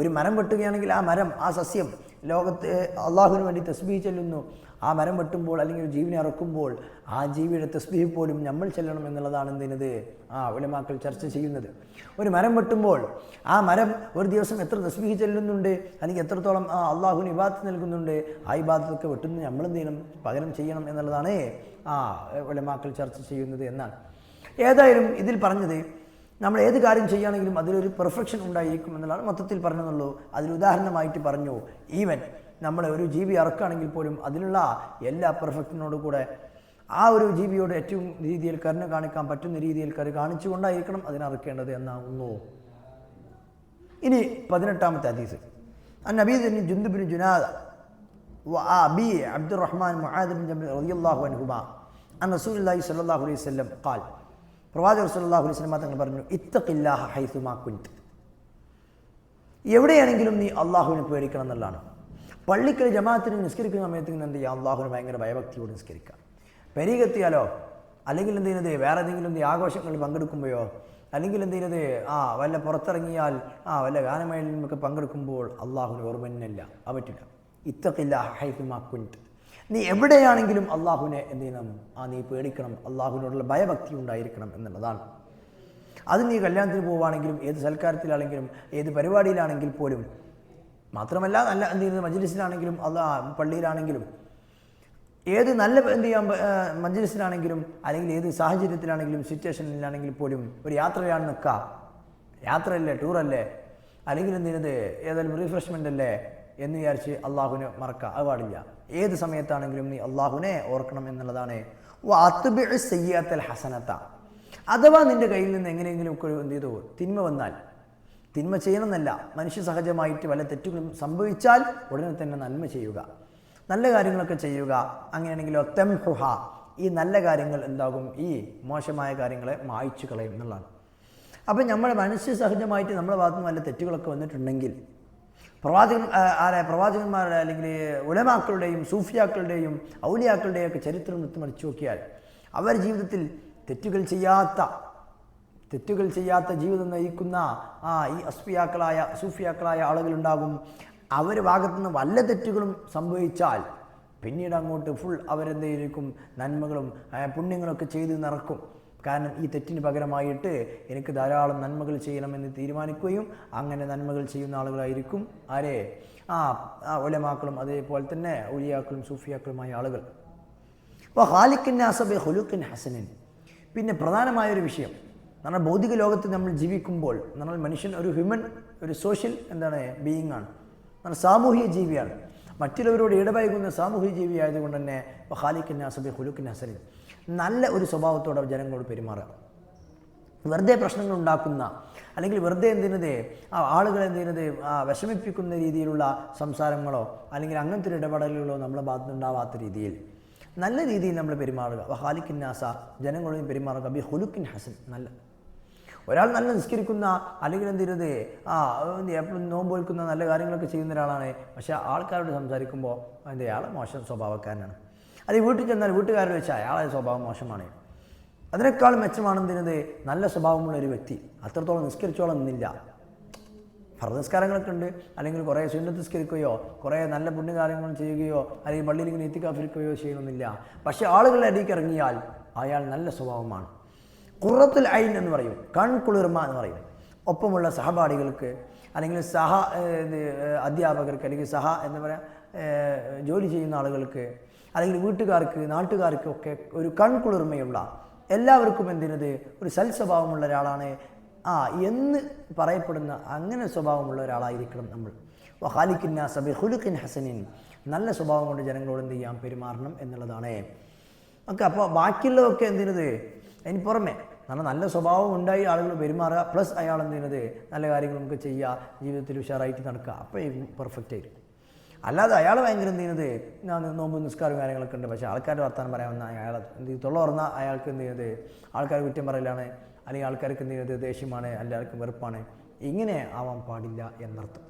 ഒരു മരം വെട്ടുകയാണെങ്കിൽ ആ മരം, ആ സസ്യം ലോകത്ത് അള്ളാഹുവിന് വേണ്ടി തസ്ബീഹ് ചൊല്ലുന്നു. ആ മരം വെട്ടുമ്പോൾ അല്ലെങ്കിൽ ഒരു ജീവനെ അറുക്കുമ്പോൾ ആ ജീവിയുടെ തസ്ബീഹ് പോലും നമ്മൾ ചെല്ലണം എന്നുള്ളതാണ് എന്തിനത് ഉലമാക്കൾ ചർച്ച ചെയ്യുന്നത്. ഒരു മരം വെട്ടുമ്പോൾ ആ മരം ഒരു ദിവസം എത്ര തസ്ബീഹ് ചെല്ലുന്നുണ്ട്, അല്ലെങ്കിൽ എത്രത്തോളം അള്ളാഹുവിന് ഇബാദത്ത് നൽകുന്നുണ്ട്, ആ ഇബാദത്തൊക്കെ വെട്ടുന്നത് നമ്മൾ എന്ത് ചെയ്യണം, പകരം ചെയ്യണം എന്നുള്ളതാണ് ഉലമാക്കൾ ചർച്ച ചെയ്യുന്നത് എന്നാണ്. ഏതായാലും ഇതിൽ പറഞ്ഞത്, നമ്മൾ ഏത് കാര്യം ചെയ്യുകയാണെങ്കിലും അതിലൊരു പെർഫെക്ഷൻ ഉണ്ടായിരിക്കും എന്നുള്ളതാണ് മൊത്തത്തിൽ പറഞ്ഞെന്നുള്ളൂ. അതിലുദാഹരണമായിട്ട് പറഞ്ഞു, ഈവൻ നമ്മൾ ഒരു ജീവി അറക്കുകയാണെങ്കിൽ പോലും അതിലുള്ള എല്ലാ പെർഫെക്ഷനോടുകൂടെ ആ ഒരു ജീവിയോട് ഏറ്റവും രീതിയിൽ കരുണ കാണിക്കാൻ പറ്റുന്ന രീതിയിൽ കാണിച്ചുകൊണ്ടായിരിക്കണം അതിനറുക്കേണ്ടത് എന്നാവുന്നു. ഇനി 18ാമത്തെ ഹദീസ്. അന്നബീദ് ജുന്ദുബ് ബിൻ ജുനാദ വഅബി അബ്ദുറഹ്മാൻ മുആദ് ബിൻ ജബൽ റളിയല്ലാഹു അൻഹുമാ അൻ റസൂലുള്ളാഹി സ്വല്ലല്ലാഹു അലൈഹി വസല്ലം ഖാൽ, പ്രവാചകർ സ്വല്ലല്ലാഹു അലൈഹി വസല്ലം തങ്ങൾ പറഞ്ഞു, ഇത്തഖില്ലാഹ ഹൈസുമാ കുൻത, എവിടെയാണെങ്കിലും നീ അള്ളാഹുവിനെ പേടിക്കണം എന്നുള്ളതാണ്. പള്ളിക്കൽ ജമാഅത്തിന് നിസ്കരിക്കുന്ന സമയത്ത് എന്ത് ചെയ്യുക, അള്ളാഹുവിന് ഭയങ്കര ഭയഭക്തിയോട് നിസ്കരിക്കുക. പെരീകെത്തിയാലോ, അല്ലെങ്കിൽ എന്ത് ചെയ്യുന്നത്, വേറെ ഏതെങ്കിലും ആഘോഷങ്ങളിൽ പങ്കെടുക്കുമ്പോഴോ, അല്ലെങ്കിൽ എന്ത് ചെയ്യുന്നത് വല്ല പുറത്തിറങ്ങിയാൽ വല്ല ഗാനമേളയിലൊക്കെ പങ്കെടുക്കുമ്പോൾ അള്ളാഹുവിന് ഓർമ്മയില്ല, അത് പറ്റില്ല. ഇത്തഖില്ലാഹ ഹൈസുമാ കുൻത, നീ എവിടെയാണെങ്കിലും അള്ളാഹുവിനെ എന്ത് ചെയ്യണം, നീ പേടിക്കണം, അള്ളാഹുവിനോടുള്ള ഭയഭക്തി ഉണ്ടായിരിക്കണം എന്നുള്ളതാണ്. അത് നീ കല്യാണത്തിന് പോവുകയാണെങ്കിലും, ഏത് സൽക്കാരത്തിലാണെങ്കിലും, ഏത് പരിപാടിയിലാണെങ്കിൽ പോലും, മാത്രമല്ല നല്ല എന്ത് ചെയ്യുന്നത് മജ്ലിസിലാണെങ്കിലും, പള്ളിയിലാണെങ്കിലും, ഏത് നല്ല എന്ത് ചെയ്യാൻ മജ്ലിസിലാണെങ്കിലും, അല്ലെങ്കിൽ ഏത് സാഹചര്യത്തിലാണെങ്കിലും, സിറ്റുവേഷനിലാണെങ്കിൽ പോലും, ഒരു യാത്രയാണ് നിൽക്കുക, യാത്രയല്ലേ, ടൂറല്ലേ, അല്ലെങ്കിൽ എന്ത് ചെയ്യുന്നത് ഏതായാലും റിഫ്രഷ്മെൻ്റ് അല്ലേ എന്ന് വിചാരിച്ച് അള്ളാഹുവിനെ മറക്കുക, അത് പാടില്ല. ഏത് സമയത്താണെങ്കിലും നീ അള്ളാഹുവിനെ ഓർക്കണം എന്നുള്ളതാണ്. വഅത്ബിഉ സയ്യിഅത്തൽ ഹസനത, അഥവാ നിൻ്റെ കയ്യിൽ നിന്ന് എങ്ങനെയെങ്കിലും ഒക്കെ എന്ത് ചെയ്തു തിന്മ വന്നാൽ, തിന്മ ചെയ്യണമെന്നല്ല, മനുഷ്യ സഹജമായിട്ട് വല്ല തെറ്റുകളും സംഭവിച്ചാൽ ഉടനെ തന്നെ നന്മ ചെയ്യുക, നല്ല കാര്യങ്ങളൊക്കെ ചെയ്യുക. അങ്ങനെയാണെങ്കിലോ തംഹുഹ, ഈ നല്ല കാര്യങ്ങൾ എന്താകും, ഈ മോശമായ കാര്യങ്ങളെ മായ്ച്ചു കളയും എന്നുള്ളതാണ്. അപ്പം നമ്മുടെ മനുഷ്യ സഹജമായിട്ട് നമ്മുടെ ഭാഗത്ത് നിന്ന് വല്ല തെറ്റുകളൊക്കെ വന്നിട്ടുണ്ടെങ്കിൽ പ്രവാചകന്മാരുടെ അല്ലെങ്കിൽ ഉലമാക്കളുടെയും സൂഫിയാക്കളുടെയും ഔലിയാക്കളുടെയും ഒക്കെ ചരിത്രം മറിച്ചു നോക്കിയാൽ അവർ ജീവിതത്തിൽ തെറ്റുകൾ ചെയ്യാത്ത ജീവിതം നയിക്കുന്ന ഈ അസ്ഫിയാക്കളായ സൂഫിയാക്കളായ ആളുകളുണ്ടാകും. അവർ ഭാഗത്തുനിന്ന് വല്ല തെറ്റുകളും സംഭവിച്ചാൽ പിന്നീട് അങ്ങോട്ട് ഫുൾ അവരെന്തായിരിക്കും, നന്മകളും പുണ്യങ്ങളൊക്കെ ചെയ്ത് നടക്കും. കാരണം ഈ തെറ്റിന് പകരമായിട്ട് എനിക്ക് ധാരാളം നന്മകൾ ചെയ്യണമെന്ന് തീരുമാനിക്കുകയും അങ്ങനെ നന്മകൾ ചെയ്യുന്ന ആളുകളായിരിക്കും ആരെ, ഉലമാക്കളും അതേപോലെ തന്നെ ഔലിയാക്കളും സൂഫിയാക്കളുമായ ആളുകൾ. അപ്പോൾ ഖാലിഖിൻ നാസ ബി ഖുലുഖിൻ ഹസനിൻ, പിന്നെ പ്രധാനമായൊരു വിഷയം, നമ്മൾ ഭൗതിക ലോകത്ത് നമ്മൾ ജീവിക്കുമ്പോൾ നമ്മൾ മനുഷ്യൻ ഒരു ഹ്യൂമൻ, ഒരു സോഷ്യൽ ബീയിങ് ആണ്, നമ്മൾ സാമൂഹിക ജീവിയാണ്. മറ്റുള്ളവരോട് ഇടപഴകുന്ന സാമൂഹിക ജീവി ആയതുകൊണ്ട് തന്നെ ഖാലിഖിൻ നാസ ബി ഖുലുഖിൻ ഹസനിൻ, നല്ല ഒരു സ്വഭാവത്തോടെ ജനങ്ങളോട് പെരുമാറുക. വെറുതെ പ്രശ്നങ്ങൾ ഉണ്ടാക്കുന്ന അല്ലെങ്കിൽ വെറുതെ ആളുകളെ വിഷമിപ്പിക്കുന്ന രീതിയിലുള്ള സംസാരങ്ങളോ അല്ലെങ്കിൽ അങ്ങനത്തെ ഒരു ഇടപെടലുകളോ നമ്മളെ ഭാഗത്തുനിന്നുണ്ടാവാത്ത രീതിയിൽ നല്ല രീതിയിൽ നമ്മൾ പെരുമാറുക. ഖാലിഖിൻ നാസ, ജനങ്ങളോടും പെരുമാറുക ബി ഖുലുഖിൻ ഹസൻ, നല്ല ഒരാൾ നല്ല നിസ്കരിക്കുന്ന അല്ലെങ്കിൽ എപ്പോഴും നോമ്പ് വെക്കുന്ന നല്ല കാര്യങ്ങളൊക്കെ ചെയ്യുന്ന ഒരാളാണ്. പക്ഷേ ആൾക്കാരോട് സംസാരിക്കുമ്പോൾ അയാൾ മോശം സ്വഭാവക്കാരനാണ്. അത് വീട്ടിൽ ചെന്നാൽ വീട്ടുകാരോട് വെച്ചാൽ അയാളെ സ്വഭാവം മോശമാണ്. അതിനേക്കാൾ മെച്ചമാണ് നല്ല സ്വഭാവമുള്ള ഒരു വ്യക്തി. അത്രത്തോളം നിസ്കരിച്ചോളം എന്നില്ല. ഫർദ് നിസ്കാരങ്ങളൊക്കെ ഉണ്ട്, അല്ലെങ്കിൽ കുറേ സുന്നത്ത് നിസ്കരിക്കുകയോ കുറേ നല്ല പുണ്യകാര്യങ്ങൾ ചെയ്യുകയോ അല്ലെങ്കിൽ പള്ളിയിൽ ഇങ്ങനെ ഇത്തിക്കാഫിരിക്കുകയോ ചെയ്യണമെന്നില്ല. പക്ഷേ ആളുകളുടെ അടിയിലേക്ക് ഇറങ്ങിയാൽ അയാൾ നല്ല സ്വഭാവമാണ്. ഖുറത്തുൽ ഐൻ എന്ന് പറയും, കൺകുളിർമ എന്ന് പറയും. ഒപ്പമുള്ള സഹപാഠികൾക്ക് അല്ലെങ്കിൽ അധ്യാപകർക്ക് അല്ലെങ്കിൽ എന്താ പറയുക ജോലി ചെയ്യുന്ന ആളുകൾക്ക് അല്ലെങ്കിൽ വീട്ടുകാർക്ക് നാട്ടുകാർക്കൊക്കെ ഒരു കൺകുളിർമയുള്ള, എല്ലാവർക്കും ഒരു സൽസ്വഭാവമുള്ള ഒരാളാണ് എന്ന് പറയപ്പെടുന്ന അങ്ങനെ സ്വഭാവമുള്ള ഒരാളായിരിക്കണം നമ്മൾ. ഖാലിഖിൻ നാസ ബി ഖുലുഖിൻ ഹസനിൻ, നല്ല സ്വഭാവം കൊണ്ട് ജനങ്ങളോട് പെരുമാറണം എന്നുള്ളതാണ്. ഓക്കെ, അപ്പോൾ ബാക്കിയുള്ളതൊക്കെ അതിന് പുറമെ നല്ല സ്വഭാവം ഉണ്ടായി ആളുകൾ പെരുമാറുക, പ്ലസ് അയാൾ നല്ല കാര്യങ്ങൾ നമുക്ക് ചെയ്യുക, ജീവിതത്തിൽ ഉഷാറായിട്ട് നടക്കുക, അപ്പോൾ പെർഫെക്റ്റ് ആയിരിക്കും. അല്ലാതെ അയാൾ ഭയങ്കര നോമ്പ് നിസ്കാരം കാര്യങ്ങളൊക്കെ ഉണ്ട്, പക്ഷേ ആൾക്കാരുടെ വർത്താനം പറയാൻ വന്ന അയാൾ തൊള്ള തുറന്നാൽ അയാൾക്ക് ആൾക്കാർ കുറ്റം പറയലാണ്, അല്ലെങ്കിൽ ആൾക്കാർക്ക് ദേഷ്യമാണ്, എല്ലാവർക്കും വെറുപ്പാണ്. ഇങ്ങനെ ആവാൻ പാടില്ല എന്നർത്ഥം.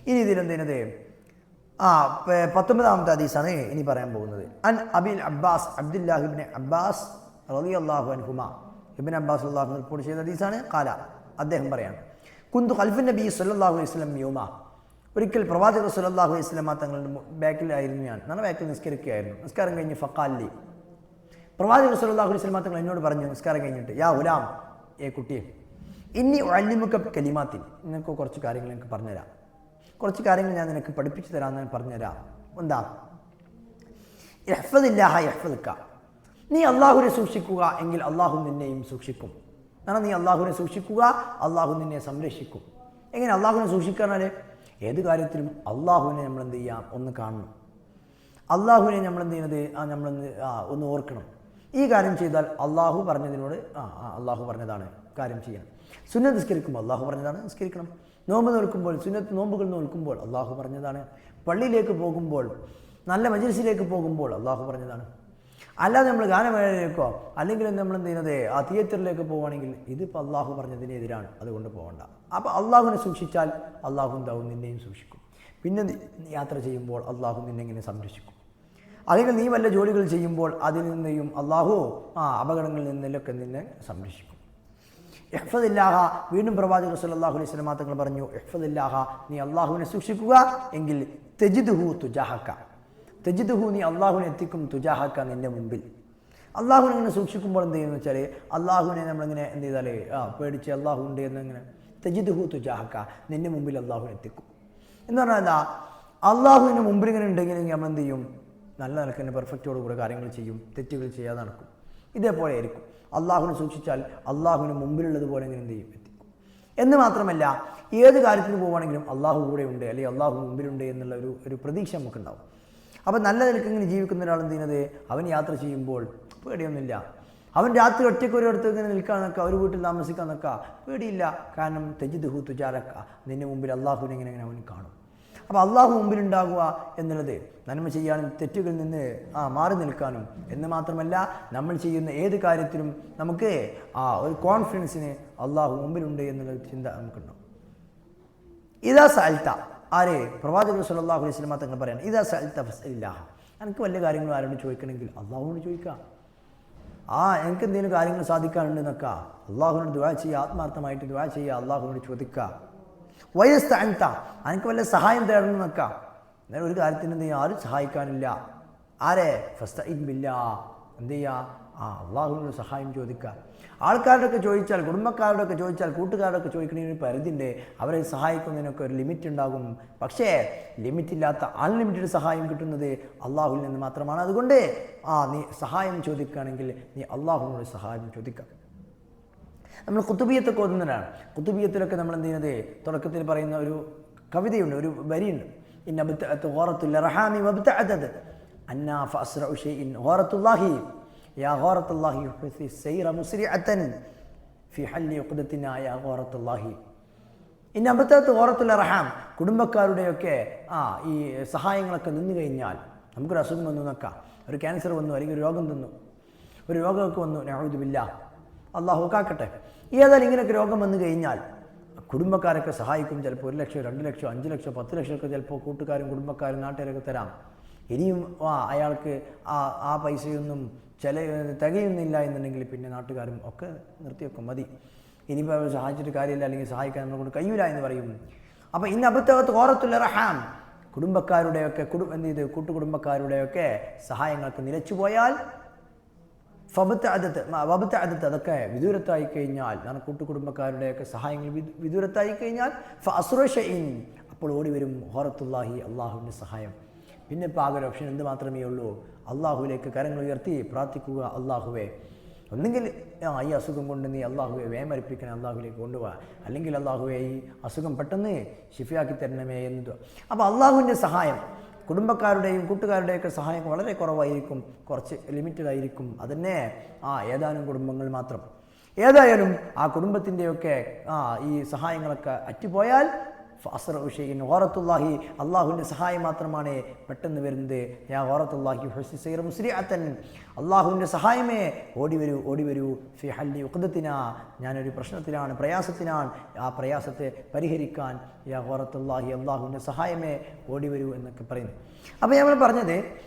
ഈ രീതിയിൽ 19ാമത്തെ ഹദീസാണ് ഇനി പറയാൻ പോകുന്നത്. അൻ അബിൽ അബ്ബാസ് അബ്ദുല്ലാഹി ഇബ്നു അബ്ബാസ് റളിയല്ലാഹു അൻഹുമാ, ഇബ്നു അബ്ബാസ് റളിയല്ലാഹു അൻഹു റിപ്പോർട്ട് ചെയ്ത ഹദീസാണ്. ഖാല, അദ്ദേഹം പറയാണ്, കുന്തു ഖൽഫൻ നബി സല്ലല്ലാഹു അലൈഹി വസല്ലം യൗമ, ഒരിക്കൽ പ്രവാചകർ സല്ലല്ലാഹു അലൈഹി വസല്ലം തങ്ങളുടെ ബാക്കിലായിരുന്നു ഞാൻ, ബാക്കിൽ നിസ്കരിക്കുകയായിരുന്നു. നിസ്കാരം കഴിഞ്ഞ് ഫഖാലി, പ്രവാചകർ സല്ലല്ലാഹു അലൈഹി വസല്ലം തങ്ങൾ എന്നോട് പറഞ്ഞു നിസ്കാരം കഴിഞ്ഞിട്ട്, യാ ഗുലാം, കുട്ടിയെ, ഇന്നി ഉഅല്ലിമുക കലിമാത്തിൻ, നിനക്ക് കുറച്ച് കാര്യങ്ങൾ എനിക്ക് പറഞ്ഞുതരാം, കുറച്ച് കാര്യങ്ങൾ ഞാൻ നിനക്ക് പഠിപ്പിച്ചു തരാമെന്ന് പറഞ്ഞുതരാം. എന്താ? ഇഹ്ഫദില്ലാഹ യഹ്ഫദുക, നീ അള്ളാഹുവിനെ സൂക്ഷിക്കുക എങ്കിൽ അള്ളാഹു നിന്നെയും സൂക്ഷിക്കും. നീ അള്ളാഹുവിനെ സൂക്ഷിക്കുക, അള്ളാഹു നിന്നെ സംരക്ഷിക്കും. എങ്ങനെ അള്ളാഹുവിനെ സൂക്ഷിക്കാനാല്? ഏത് കാര്യത്തിലും അള്ളാഹുവിനെ നമ്മൾ ഒന്ന് കാണണം, അള്ളാഹുവിനെ നമ്മൾ ഒന്ന് ഓർക്കണം. ഈ കാര്യം ചെയ്താൽ അള്ളാഹു പറഞ്ഞതിനോട് അള്ളാഹു പറഞ്ഞതാണ് കാര്യം ചെയ്യണം. സുന്നത്ത് നിസ്കരിക്കുമ്പോൾ അള്ളാഹു പറഞ്ഞതാണ് നിസ്കരിക്കണം. നോമ്പ് നോൽക്കുമ്പോൾ നോമ്പുകൾ നോൽക്കുമ്പോൾ അള്ളാഹു പറഞ്ഞതാണ്. പള്ളിയിലേക്ക് പോകുമ്പോൾ നല്ല മജ്‌ലിസിലേക്ക് പോകുമ്പോൾ അള്ളാഹു പറഞ്ഞതാണ്. അല്ലാതെ നമ്മൾ ഗാനമേളയിലേക്കോ അല്ലെങ്കിൽ നമ്മൾ തിയേറ്ററിലേക്ക് പോവുകയാണെങ്കിൽ ഇതിപ്പോൾ അള്ളാഹു പറഞ്ഞതിനെതിരാണ്, അതുകൊണ്ട് പോകണ്ട. അപ്പോൾ അള്ളാഹുവിനെ സൂക്ഷിച്ചാൽ അള്ളാഹു എന്താവും? നിന്നെയും സൂക്ഷിക്കും. പിന്നെ യാത്ര ചെയ്യുമ്പോൾ അള്ളാഹു നിന്നെ ഇങ്ങനെ സംരക്ഷിക്കും. അല്ലെങ്കിൽ നീ വല്ല ജോലികൾ ചെയ്യുമ്പോൾ അതിൽ നിന്നെയും അള്ളാഹു അപകടങ്ങളിൽ നിന്നൊക്കെ നിന്നെ സംരക്ഷിക്കും. ഇഹ്ഫദില്ലാഹ, വീണ്ടും പ്രവാചകർ സല്ലല്ലാഹു അലൈഹി വസല്ലം തങ്ങൾ പറഞ്ഞു, ഇഹ്ഫദില്ലാഹ, നീ അള്ളാഹുവിനെ സൂക്ഷിക്കുക എങ്കിൽ തജിദ്ഹു തുജാഹക, തജിദ്ഹു, നീ അള്ളാഹുവിനെ എത്തിക്കും, തുജാഹക, നിന്റെ മുമ്പിൽ. അള്ളാഹുവിനെ ഇങ്ങനെ സൂക്ഷിക്കുമ്പോൾ എന്ത് ചെയ്യുന്നു വെച്ചാൽ അള്ളാഹുവിനെ നമ്മളിങ്ങനെ എന്ത് ചെയ്താൽ പേടിച്ച് അള്ളാഹു ഉണ്ട് എന്നിങ്ങനെ തജിദ്ഹു തുജാഹക, നിന്റെ മുമ്പിൽ അള്ളാഹുവിനെ എത്തിക്കും എന്ന് പറഞ്ഞാൽ എന്താ? അള്ളാഹുവിന് മുമ്പിൽ ഇങ്ങനെ ഉണ്ടെങ്കിൽ നമ്മൾ എന്ത് ചെയ്യും? നല്ല നിലക്ക് തന്നെ പെർഫെക്റ്റോടുകൂടെ കാര്യങ്ങൾ ചെയ്യും, തെറ്റുകൾ ചെയ്യാതെ നടക്കും. ഇതേപോലെ ആയിരിക്കും അള്ളാഹുവിനെ സൂക്ഷിച്ചാൽ അള്ളാഹുവിന് മുമ്പിലുള്ളതുപോലെ ഇങ്ങനെ എന്ത് ചെയ്യും? എത്തിക്കും. എന്ന് മാത്രമല്ല, ഏത് കാര്യത്തിന് പോവുകയാണെങ്കിലും അള്ളാഹു കൂടെ ഉണ്ട് അല്ലെങ്കിൽ അള്ളാഹു മുമ്പിലുണ്ട് എന്നുള്ള ഒരു പ്രതീക്ഷ നമുക്കുണ്ടാവും. അപ്പം നല്ല നിലക്ക് ഇങ്ങനെ ജീവിക്കുന്ന ഒരാൾ എന്ത് ചെയ്യുന്നത്? അവൻ യാത്ര ചെയ്യുമ്പോൾ പേടിയൊന്നുമില്ല. അവൻ രാത്രി ഒറ്റയ്ക്ക് ഒരിടത്ത് ഇങ്ങനെ നിൽക്കാൻ നിൽക്കുക, ഒരു വീട്ടിൽ താമസിക്കാൻ നിൽക്കുക, പേടിയില്ല. കാരണം തജിദ്ഹു തുജാഹക, നിന്റെ മുമ്പിൽ അള്ളാഹുവിനെ ഇങ്ങനെ അവൻ കാണും. അപ്പോൾ അള്ളാഹു മുമ്പിലുണ്ടാകുക എന്നുള്ളത് നന്മ ചെയ്യാനും തെറ്റുകളിൽ നിന്ന് മാറി നിൽക്കാനും എന്ന് മാത്രമല്ല, നമ്മൾ ചെയ്യുന്ന ഏത് കാര്യത്തിലും നമുക്ക് ഒരു കോൺഫിഡൻസിന് അള്ളാഹു മുമ്പിലുണ്ട് എന്നുള്ള ചിന്ത നമുക്കുണ്ടാവും. ഇദാ സഅൽത, ആരെ? പ്രവാചകർ സല്ലല്ലാഹു അലൈഹി വസല്ലം തങ്ങൾ പറയാണ്, ഇദാ സഅൽത ഫസ്അലില്ലാഹ, എനിക്ക് വലിയ കാര്യങ്ങൾ ആരോട് ചോദിക്കണമെങ്കിൽ അള്ളാഹുവിനോട് ചോദിക്കുക. എനിക്ക് എന്തെങ്കിലും കാര്യങ്ങൾ സാധിക്കാനുണ്ട് എന്നൊക്കെ അള്ളാഹുവിനോട് ദുആ ചെയ്യുക, ആത്മാർത്ഥമായിട്ട് ദുആ ചെയ്യുക, അള്ളാഹുവിനോട് ചോദിക്കുക. വയസ്തഅൻത, എനിക്ക് വല്ല സഹായം തേടണം എന്നൊക്കെ. എന്നാലും ഒരു കാര്യത്തിന് എന്ത് ചെയ്യുക? ആരും സഹായിക്കാനില്ല. ആരെ? ഫസ്തഇൻ ബില്ലാഹ്, എന്ത് ചെയ്യുക? അള്ളാഹുവിനോട് സഹായം ചോദിക്കുക. ആൾക്കാരോടൊക്കെ ചോദിച്ചാൽ, കുടുംബക്കാരോടൊക്കെ ചോദിച്ചാൽ, കൂട്ടുകാരോടൊക്കെ ചോദിക്കുന്നതിന് പരിധിയുണ്ട്. അവരെ സഹായിക്കുന്നതിനൊക്കെ ഒരു ലിമിറ്റ് ഉണ്ടാകും. പക്ഷേ ലിമിറ്റില്ലാത്ത അൺലിമിറ്റഡ് സഹായം കിട്ടുന്നത് അള്ളാഹുവിൽ നിന്ന് മാത്രമാണ്. അതുകൊണ്ട് നീ സഹായം ചോദിക്കുകയാണെങ്കിൽ നീ അള്ളാഹുവിനോട് സഹായം ചോദിക്കുക. നമ്മൾ ഖുതുബിയത്തൊക്കെ ഓതുന്നവരാണ്. ഖുതുബിയത്തിലൊക്കെ നമ്മൾ എന്ത് ചെയ്യുന്നത്? തുടക്കത്തിൽ പറയുന്ന ഒരു കവിതയുണ്ട്, ഒരു വരിയുണ്ട്. ഇന്നബ്തഅത് ഗോറത്തുൽ റഹാമി വബ്തഅദത് അന്നാ ഫഅസ്റഉ ഷൈഇൻ ഗോറത്തുല്ലാഹി യാ ഗോറത്തുല്ലാഹി യുഹ്സി സൈറ മുസ്രിഅതൻ ഫി ഹല്ലി ഉഖ്ദത്തിനാ യാ ഗോറത്തുല്ലാഹി. ഇന്നബ്തഅത് ഗോറത്തുൽ റഹാം, കുടുംബക്കാരുടെയൊക്കെ ഈ സഹായങ്ങളൊക്കെ നിന്ന് കഴിഞ്ഞാൽ, നമുക്കൊരു അസുഖം വന്നു നോക്കാം, ഒരു ക്യാൻസർ വന്നു, അല്ലെങ്കിൽ ഒരു രോഗം തന്നു, ഒരു രോഗമൊക്കെ വന്നു, നഊദു ബില്ലാഹ്, അള്ളാഹു കാക്കട്ടെ. ഏതായാലും ഇങ്ങനെയൊക്കെ രോഗം വന്നു കഴിഞ്ഞാൽ കുടുംബക്കാരൊക്കെ സഹായിക്കും. ചിലപ്പോൾ 1 ലക്ഷം, 2 ലക്ഷം, 5 ലക്ഷം, 10 ലക്ഷമൊക്കെ ചിലപ്പോൾ കൂട്ടുകാരും കുടുംബക്കാരും നാട്ടുകാരൊക്കെ തരാം. ഇനിയും അയാൾക്ക് ആ പൈസയൊന്നും തികയുന്നില്ല എന്നുണ്ടെങ്കിൽ പിന്നെ നാട്ടുകാരും ഒക്കെ നിർത്തിവെക്കും, മതി, ഇനിയിപ്പോൾ അവർ സഹായിച്ചിട്ട് കാര്യമില്ല, അല്ലെങ്കിൽ സഹായിക്കാൻ നമ്മളെ കൊണ്ട് കഴിയൂല എന്ന് പറയും. അപ്പോൾ ഇന്നബ്തഅത് ഗോറത്തുൽ റഹാം, കുടുംബക്കാരുടെയൊക്കെ കൂട്ടുകുടുംബക്കാരുടെയൊക്കെ സഹായങ്ങൾക്ക് നിലച്ചുപോയാൽ വബ്തഅദത്, അതൊക്കെ വിദൂരത്തായി കഴിഞ്ഞാൽ, കൂട്ടുകുടുംബക്കാരുടെയൊക്കെ സഹായങ്ങൾ വിദൂരത്തായി കഴിഞ്ഞാൽ ഫഅസ്റഉ ഷൈഇൻ, അപ്പോൾ ഓടി വരും ഗോറത്തുല്ലാഹി, അള്ളാഹുവിൻ്റെ സഹായം. പിന്നെ ഇപ്പോൾ ആകെ ഒരു ഓപ്ഷൻ എന്ത് മാത്രമേ ഉള്ളൂ? അള്ളാഹുവിലേക്ക് കരങ്ങൾ ഉയർത്തി പ്രാർത്ഥിക്കുക, അള്ളാഹുവേ, ഒന്നെങ്കിൽ ഈ അസുഖം കൊണ്ട് നീ അള്ളാഹുവെ വേമരിപ്പിക്കണേ, അള്ളാഹുവിലേക്ക് കൊണ്ടുപോകാ, അല്ലെങ്കിൽ അള്ളാഹുവെ ഈ അസുഖം പെട്ടെന്ന് ഷിഫയാക്കി തരണമേ എന്ന്. അപ്പോൾ അള്ളാഹുവിൻ്റെ സഹായം, കുടുംബക്കാരുടെയും കൂട്ടുകാരുടെയൊക്കെ സഹായം വളരെ കുറവായിരിക്കും, കുറച്ച് ലിമിറ്റഡ് ആയിരിക്കും. അതന്നെ ഏതാനും കുടുംബങ്ങൾ മാത്രം. ഏതായാലും ആ കുടുംബത്തിൻ്റെയൊക്കെ ഈ സഹായങ്ങളൊക്കെ അറ്റുപോയാൽ ഫഅസ്റഉ ഷൈഇൻ ഗോറത്തുല്ലാഹി, അള്ളാഹുവിൻ്റെ സഹായം മാത്രമാണ് പെട്ടെന്ന് വരുന്നത്. യാ ഗോറത്തുല്ലാഹി ഹുസ്നി സൈറ മുസ്രിഅതൻ, അള്ളാഹുവിൻ്റെ സഹായമേ ഓടി വരൂ, ഓടി വരൂ. ഫി ഹല്ലി ഉഖ്ദത്തിനാ, ഞാനൊരു പ്രശ്നത്തിലാണ്, പ്രയാസത്തിനാണ്, ആ പ്രയാസത്തെ പരിഹരിക്കാൻ യാ ഗോറത്തുല്ലാഹി, അള്ളാഹുവിൻ്റെ സഹായമേ ഓടി വരൂ എന്നൊക്കെ പറയുന്നു. അപ്പോൾ നമ്മൾ പറഞ്ഞത്,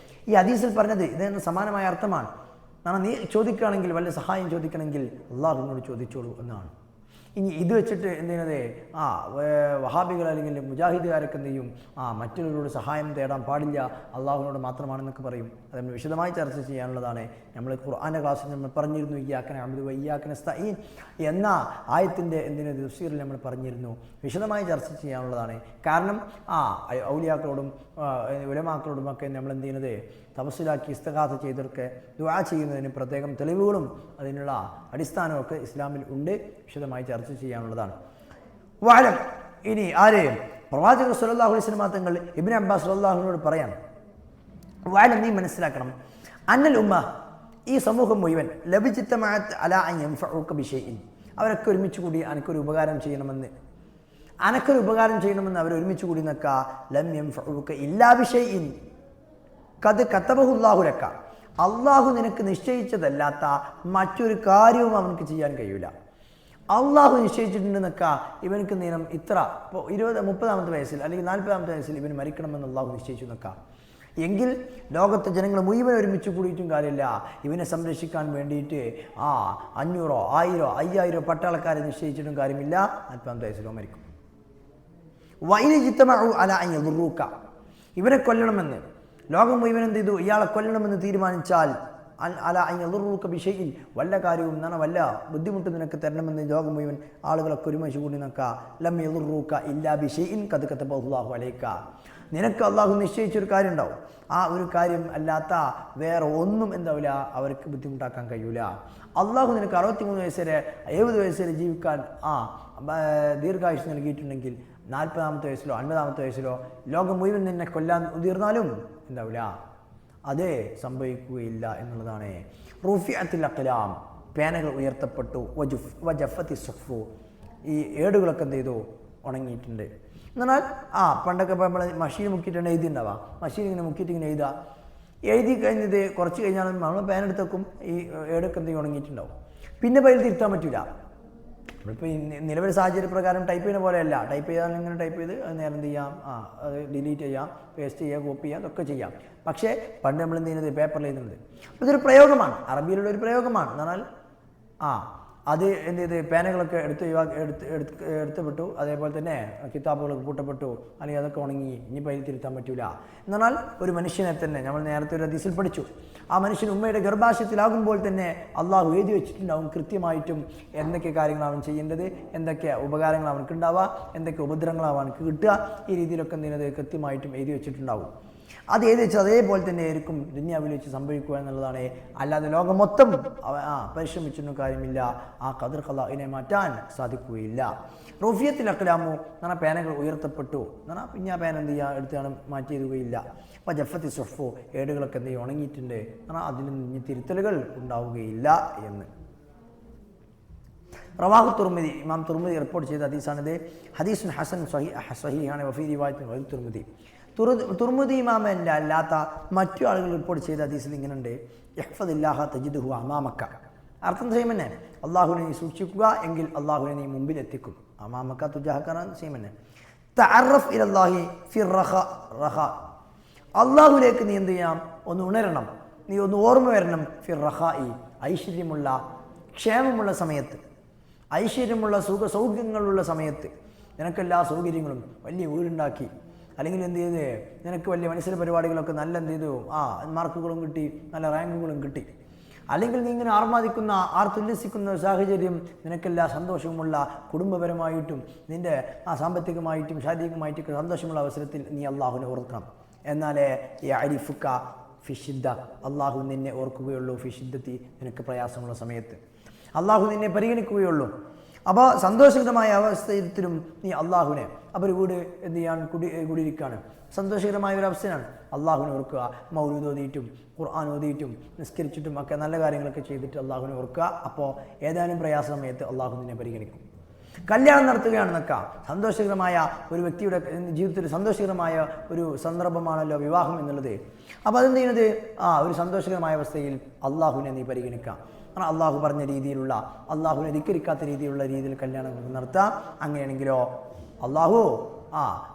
ഈ ഹദീസിൽ പറഞ്ഞത് ഇതിന് സമാനമായ അർത്ഥമാണ്. കാരണം നീ ചോദിക്കുകയാണെങ്കിൽ, വല്ല സഹായം ചോദിക്കണമെങ്കിൽ അള്ളാഹുവിനോട് ചോദിച്ചോളൂ എന്നാണ്. ഇനി ഇത് വെച്ചിട്ട് എന്ത് ചെയ്യുന്നത്, വഹാബികൾ അല്ലെങ്കിൽ മുജാഹിദുകാരൊക്കെ എന്ത് ചെയ്യും, മറ്റുള്ളവരോട് സഹായം തേടാൻ പാടില്ല, അള്ളാഹുവിനോട് മാത്രമാണെന്നൊക്കെ പറയും. അത് നമ്മൾ വിശദമായി ചർച്ച ചെയ്യാനുള്ളതാണ്. നമ്മൾ ഖുർആൻ്റെ ക്ലാസ്സിൽ നമ്മൾ പറഞ്ഞിരുന്നു, ഇയ്യാക നഅ്ബുദു വ ഇയ്യാക നസ്തഈൻ എന്ന ആയത്തിൻ്റെ തഫ്സീറിൽ നമ്മൾ പറഞ്ഞിരുന്നു. വിശദമായി ചർച്ച ചെയ്യാനുള്ളതാണ്. കാരണം ഔലിയാക്കളോടും ഉലമാക്കളോടുമൊക്കെ നമ്മൾ എന്ത് ചെയ്യുന്നത്, തവസ്സുലാക്കി ഇസ്തിഗാസ ചെയ്തൊക്കെ ദുആ ചെയ്യുന്നതിന് പ്രത്യേകം തെളിവുകളും അതിനുള്ള അടിസ്ഥാനമൊക്കെ ഇസ്ലാമിൽ ഉണ്ട്. വിശദമായി ചർച്ച ചെയ്യാനുള്ളതാണ്. വഅലം, ഇനി ആരെയും പ്രവാചകർ സ്വല്ലല്ലാഹു അലൈഹി വസല്ലം തങ്ങൾ ഇബ്നു അബ്ബാസ് റളിയല്ലാഹുവിനോട് പറയാണ്, വഅലം, നീ മനസ്സിലാക്കണം, അന്നൽ ഉമ്മ, ഈ സമൂഹം മുഴുവൻ, ലബിജിത്തമഅത് അലാ അൻ യൻഫഉക ബിശൈഇൻ, അവരൊക്കെ ഒരുമിച്ച് കൂടി അനക്കൊരു ഉപകാരം ചെയ്യണമെന്ന് അവർ ഒരുമിച്ച് കൂടി നിൽക്കുക, ലം യൻഫഉക ഇല്ലാ ബിശൈഇൻ ഖദ് കതബഹുല്ലാഹു ലക, അള്ളാഹു നിനക്ക് നിശ്ചയിച്ചതല്ലാത്ത മറ്റൊരു കാര്യവും അവനക്ക് ചെയ്യാൻ കഴിയില്ല. അള്ളാഹു നിശ്ചയിച്ചിട്ടുണ്ട് നിൽക്കുക, ഇവനക്ക് നേരം ഇത്ര, ഇപ്പോൾ 30-30 വയസ്സിൽ അല്ലെങ്കിൽ 40-ാമത്തെ വയസ്സിൽ ഇവന് മരിക്കണമെന്ന് അള്ളാഹു നിശ്ചയിച്ചു നിൽക്കുക. എങ്കിൽ ലോകത്തെ ജനങ്ങൾ മുഴുവൻ ഒരുമിച്ച് കൂടിയിട്ടും കാര്യമില്ല, ഇവനെ സംരക്ഷിക്കാൻ വേണ്ടിയിട്ട് 500, 1000, 5000 പട്ടാളക്കാരെ നിശ്ചയിച്ചിട്ടും കാര്യമില്ല, 40-ാമത്തെ വയസ്സിലോ മരിക്കും. വൈനിജിത്തമഉ അലാ അൻ യദുറൂക, ഇവനെ കൊല്ലണമെന്ന് ലോകം മുഴുവൻ എന്ത് ചെയ്തു, ഇയാളെ കൊല്ലണമെന്ന് തീരുമാനിച്ചാൽ, അലാ അൻ യദുറൂക ബിശൈഇൻ, വല്ല കാര്യവും വല്ല ബുദ്ധിമുട്ട് നിനക്ക് തരണമെന്ന് ലോകം മുഴുവൻ ആളുകളൊക്കെ ഒരുമിച്ച് കൂടി നിൽക്കുക, ലം യദുറൂക ഇല്ലാ ബിശൈഇൻ ഖദ് കതബഹുല്ലാഹു അലൈക, നിനക്ക് അള്ളാഹു നിശ്ചയിച്ചൊരു കാര്യം ഉണ്ടാവും, ആ ഒരു കാര്യം അല്ലാത്ത വേറെ ഒന്നും എന്താവില്ല അവർക്ക് ബുദ്ധിമുട്ടാക്കാൻ കഴിയൂല. അള്ളാഹു നിനക്ക് 63 വയസ്സ് വരെ 70 വയസ്സ് വരെ ജീവിക്കാൻ ദീർഘായുസ് നൽകിയിട്ടുണ്ടെങ്കിൽ 40-ാമത്തെ വയസ്സിലോ 50-ാമത്തെ വയസ്സിലോ ലോകം മുഴുവൻ നിന്നെ കൊല്ലാൻ ഉതിർന്നാലും എന്താവില്ല, അതേ സംഭവിക്കുകയില്ല എന്നുള്ളതാണ്. റുഫിഅത്തിൽ അഖ്ലാം, പേനകൾ ഉയർത്തപ്പെട്ടു, വജഫത്തി സുഹ്ഫു, ഈ ഏടുകളൊക്കെ എന്ത് ചെയ്തു, ഉണങ്ങിയിട്ടുണ്ട്. എന്നാൽ പണ്ടൊക്കെ നമ്മൾ മഷീൻ മുക്കിയിട്ടാണ് എഴുതിണ്ടാവുക, മഷീൻ ഇങ്ങനെ മുക്കിയിട്ട് ഇങ്ങനെ എഴുതി കഴിഞ്ഞത് കുറച്ച് കഴിഞ്ഞാൽ നമ്മൾ പേനെടുത്ത് വെക്കും, ഈ ഏടൊക്കെ എന്തെങ്കിലും ഉണങ്ങിയിട്ടുണ്ടാവും, പിന്നെ പൈൽ തിരുത്താൻ പറ്റില്ല. നമ്മളിപ്പോൾ ഈ നിലവിലെ സാഹചര്യ പ്രകാരം ടൈപ്പ് ചെയ്യുന്ന പോലെയല്ല, ടൈപ്പ് ചെയ്താൽ ഇങ്ങനെ ടൈപ്പ് ചെയ്ത് അത് നേരം എന്ത് ചെയ്യാം, അത് ഡിലീറ്റ് ചെയ്യാം, പേസ്റ്റ് ചെയ്യാം, കോപ്പി ചെയ്യാം, അതൊക്കെ ചെയ്യാം. പക്ഷേ പണ്ട് നമ്മൾ എന്ത് ചെയ്യുന്നത്, പേപ്പറിൽ എഴുതുന്നത്. അപ്പോൾ ഇതൊരു പ്രയോഗമാണ്, അറബിയിലുള്ള ഒരു പ്രയോഗമാണ്. എന്ന് പറഞ്ഞാൽ അത് എന്ത് ചെയ്ത് പേനകളൊക്കെ എടുത്ത് വിട്ടു, അതേപോലെ തന്നെ കിതാബുകളൊക്കെ പൂട്ടപ്പെട്ടു, അല്ലെങ്കിൽ അതൊക്കെ ഉണങ്ങി, ഇനി പൈൽ തിരുത്താൻ പറ്റൂല. എന്നാൽ ഒരു മനുഷ്യനെ തന്നെ നമ്മൾ നേരത്തെ ഒരു ഹദീസിൽ പഠിച്ചു, ആ മനുഷ്യൻ ഉമ്മയുടെ ഗർഭാശയത്തിലാകുമ്പോൾ തന്നെ അള്ളാഹു എഴുതി വെച്ചിട്ടുണ്ടാവും കൃത്യമായിട്ടും എന്തൊക്കെ കാര്യങ്ങൾ അവൻ ചെയ്യേണ്ടത്, എന്തൊക്കെ ഉപകാരങ്ങൾ അവനക്ക് ഉണ്ടാവുക, എന്തൊക്കെ ഉപദ്രവങ്ങൾ അവനക്ക് കിട്ടുക, ഈ രീതിയിലൊക്കെ എന്ത് ചെയ്യുന്നത് കൃത്യമായിട്ടും എഴുതി വെച്ചിട്ടുണ്ടാവും. അത് ഏത് വെച്ചാൽ അതേപോലെ തന്നെ ആയിരിക്കും ദുനിയാവിൽ വെച്ച് സംഭവിക്കുക എന്നുള്ളതാണ്. അല്ലാതെ ലോകം മൊത്തം പരിശ്രമിച്ചൊന്നും കാര്യമില്ല, ആ ഖദർ ഖലാഇനെ മാറ്റാൻ സാധിക്കുകയില്ല. റുഫിയത്തിൽ അക്ലാമു എന്ന് പറഞ്ഞാൽ പേനകൾ ഉയർത്തപ്പെട്ടു എന്ന് പറഞ്ഞാൽ പിന്നെ ആ പേന എന്ത് ചെയ്യുക എടുത്താണ് മാറ്റിയിടുകയില്ല. അപ്പോൾ ജഫത്തി സുഹ്ഫു ഏടുകളൊക്കെ എന്ത് ചെയ്യുക ഉണങ്ങിയിട്ടുണ്ട് എന്ന് പറഞ്ഞാൽ അതിൽ നിന്ന് തിരുത്തലുകൾ ഉണ്ടാവുകയില്ല എന്ന്. റവാഹു തുർമിദി, ഇമാം തുർമിദി റിപ്പോർട്ട് ചെയ്ത ഹദീസാണിത്. ഹദീസുൻ ഹസൻ സഹീഹാണ്. വഫീ റിവായത്തിൻ വൽ തുർമിദി, തുർമുദി ഇമാമല്ല അല്ലാത്ത മറ്റു ആളുകൾ റിപ്പോർട്ട് ചെയ്ത ഹദീസിൽ ഇങ്ങനെയുണ്ട്: ഇഹ്ഫദില്ലാഹ തജിദുഹു അമാമക്ക. അർത്ഥം സെയിം തന്നെ, അള്ളാഹുവിനെ നീ സൂക്ഷിക്കുക എങ്കിൽ അള്ളാഹുവിനെ നീ മുമ്പിൽ എത്തിക്കും. അമാമക്ക തുജാഹക്കാണ് സെയിം തന്നെ. തഅറഫ് ഇലല്ലാഹി ഫിർ റഖ, അള്ളാഹുലേക്ക് നീ എന്ത് ചെയ്യാം, ഒന്ന് ഉണരണം, നീ ഒന്ന് ഓർമ്മ വരണം. ഫിർ റഖായി, ഐശ്വര്യമുള്ള ക്ഷേമമുള്ള സമയത്ത്, ഐശ്വര്യമുള്ള സൗഖ്യങ്ങളുള്ള സമയത്ത്. നിനക്കെല്ലാ സൗകര്യങ്ങളും, വലിയ വീടുണ്ടാക്കി, അല്ലെങ്കിൽ എന്ത് ചെയ്ത് നിനക്ക് വലിയ മത്സര പരിപാടികളൊക്കെ നല്ല എന്ത് ചെയ്തു മാർക്കുകളും കിട്ടി, നല്ല റാങ്കുകളും കിട്ടി, അല്ലെങ്കിൽ നീ ഇങ്ങനെ ആർത്തുല്ലസിക്കുന്ന സാഹചര്യം, നിനക്കെല്ലാ സന്തോഷവുമുള്ള കുടുംബപരമായിട്ടും നിൻ്റെ സാമ്പത്തികമായിട്ടും ശാരീരികമായിട്ടൊക്കെ സന്തോഷമുള്ള അവസരത്തിൽ നീ അള്ളാഹുവിനെ ഓർക്കണം. എന്നാലേ ഈ അരിഫുക്ക ഫിഷിദ്ദ, അള്ളാഹു നിന്നെ ഓർക്കുകയുള്ളൂ. ഫിഷിദ്ദത്തി, നിനക്ക് പ്രയാസമുള്ള സമയത്ത് അള്ളാഹു നിന്നെ പരിഗണിക്കുകയുള്ളൂ. അപ്പോൾ സന്തോഷകരമായ അവസ്ഥയിലും നീ അള്ളാഹുവിനെ, അപ്പോൾ ഒരു വീട് എന്ത് ചെയ്യാൻ കുടിയിരിക്കുകയാണ്, സന്തോഷകരമായ ഒരു അവസ്ഥയാണ്. അള്ളാഹുവിനെ ഓർക്കുക, മൗലൂദ് ഓതിയിട്ടും ഖുർആൻ ഓതിയിട്ടും നിസ്കരിച്ചിട്ടും ഒക്കെ നല്ല കാര്യങ്ങളൊക്കെ ചെയ്തിട്ട് അള്ളാഹുവിനെ ഓർക്കുക. അപ്പോൾ ഏതാനും പ്രയാസ സമയത്ത് അള്ളാഹു നിന്നെ പരിഗണിക്കും. കല്യാണം നടത്തുകയാണെന്നൊക്കെ സന്തോഷകരമായ ഒരു വ്യക്തിയുടെ ജീവിതത്തിൽ സന്തോഷകരമായ ഒരു സന്ദർഭമാണല്ലോ വിവാഹം എന്നുള്ളത്. അപ്പോൾ അതെന്ത് ചെയ്യുന്നത്, ഒരു സന്തോഷകരമായ അവസ്ഥയിൽ അള്ളാഹുവിനെ നീ പരിഗണിക്കാം. കാരണം അള്ളാഹു പറഞ്ഞ രീതിയിലുള്ള, അള്ളാഹുവിനെ ധിക്കരിക്കാത്ത രീതിയിൽ കല്യാണം നടത്താം. അങ്ങനെയാണെങ്കിലോ അള്ളാഹു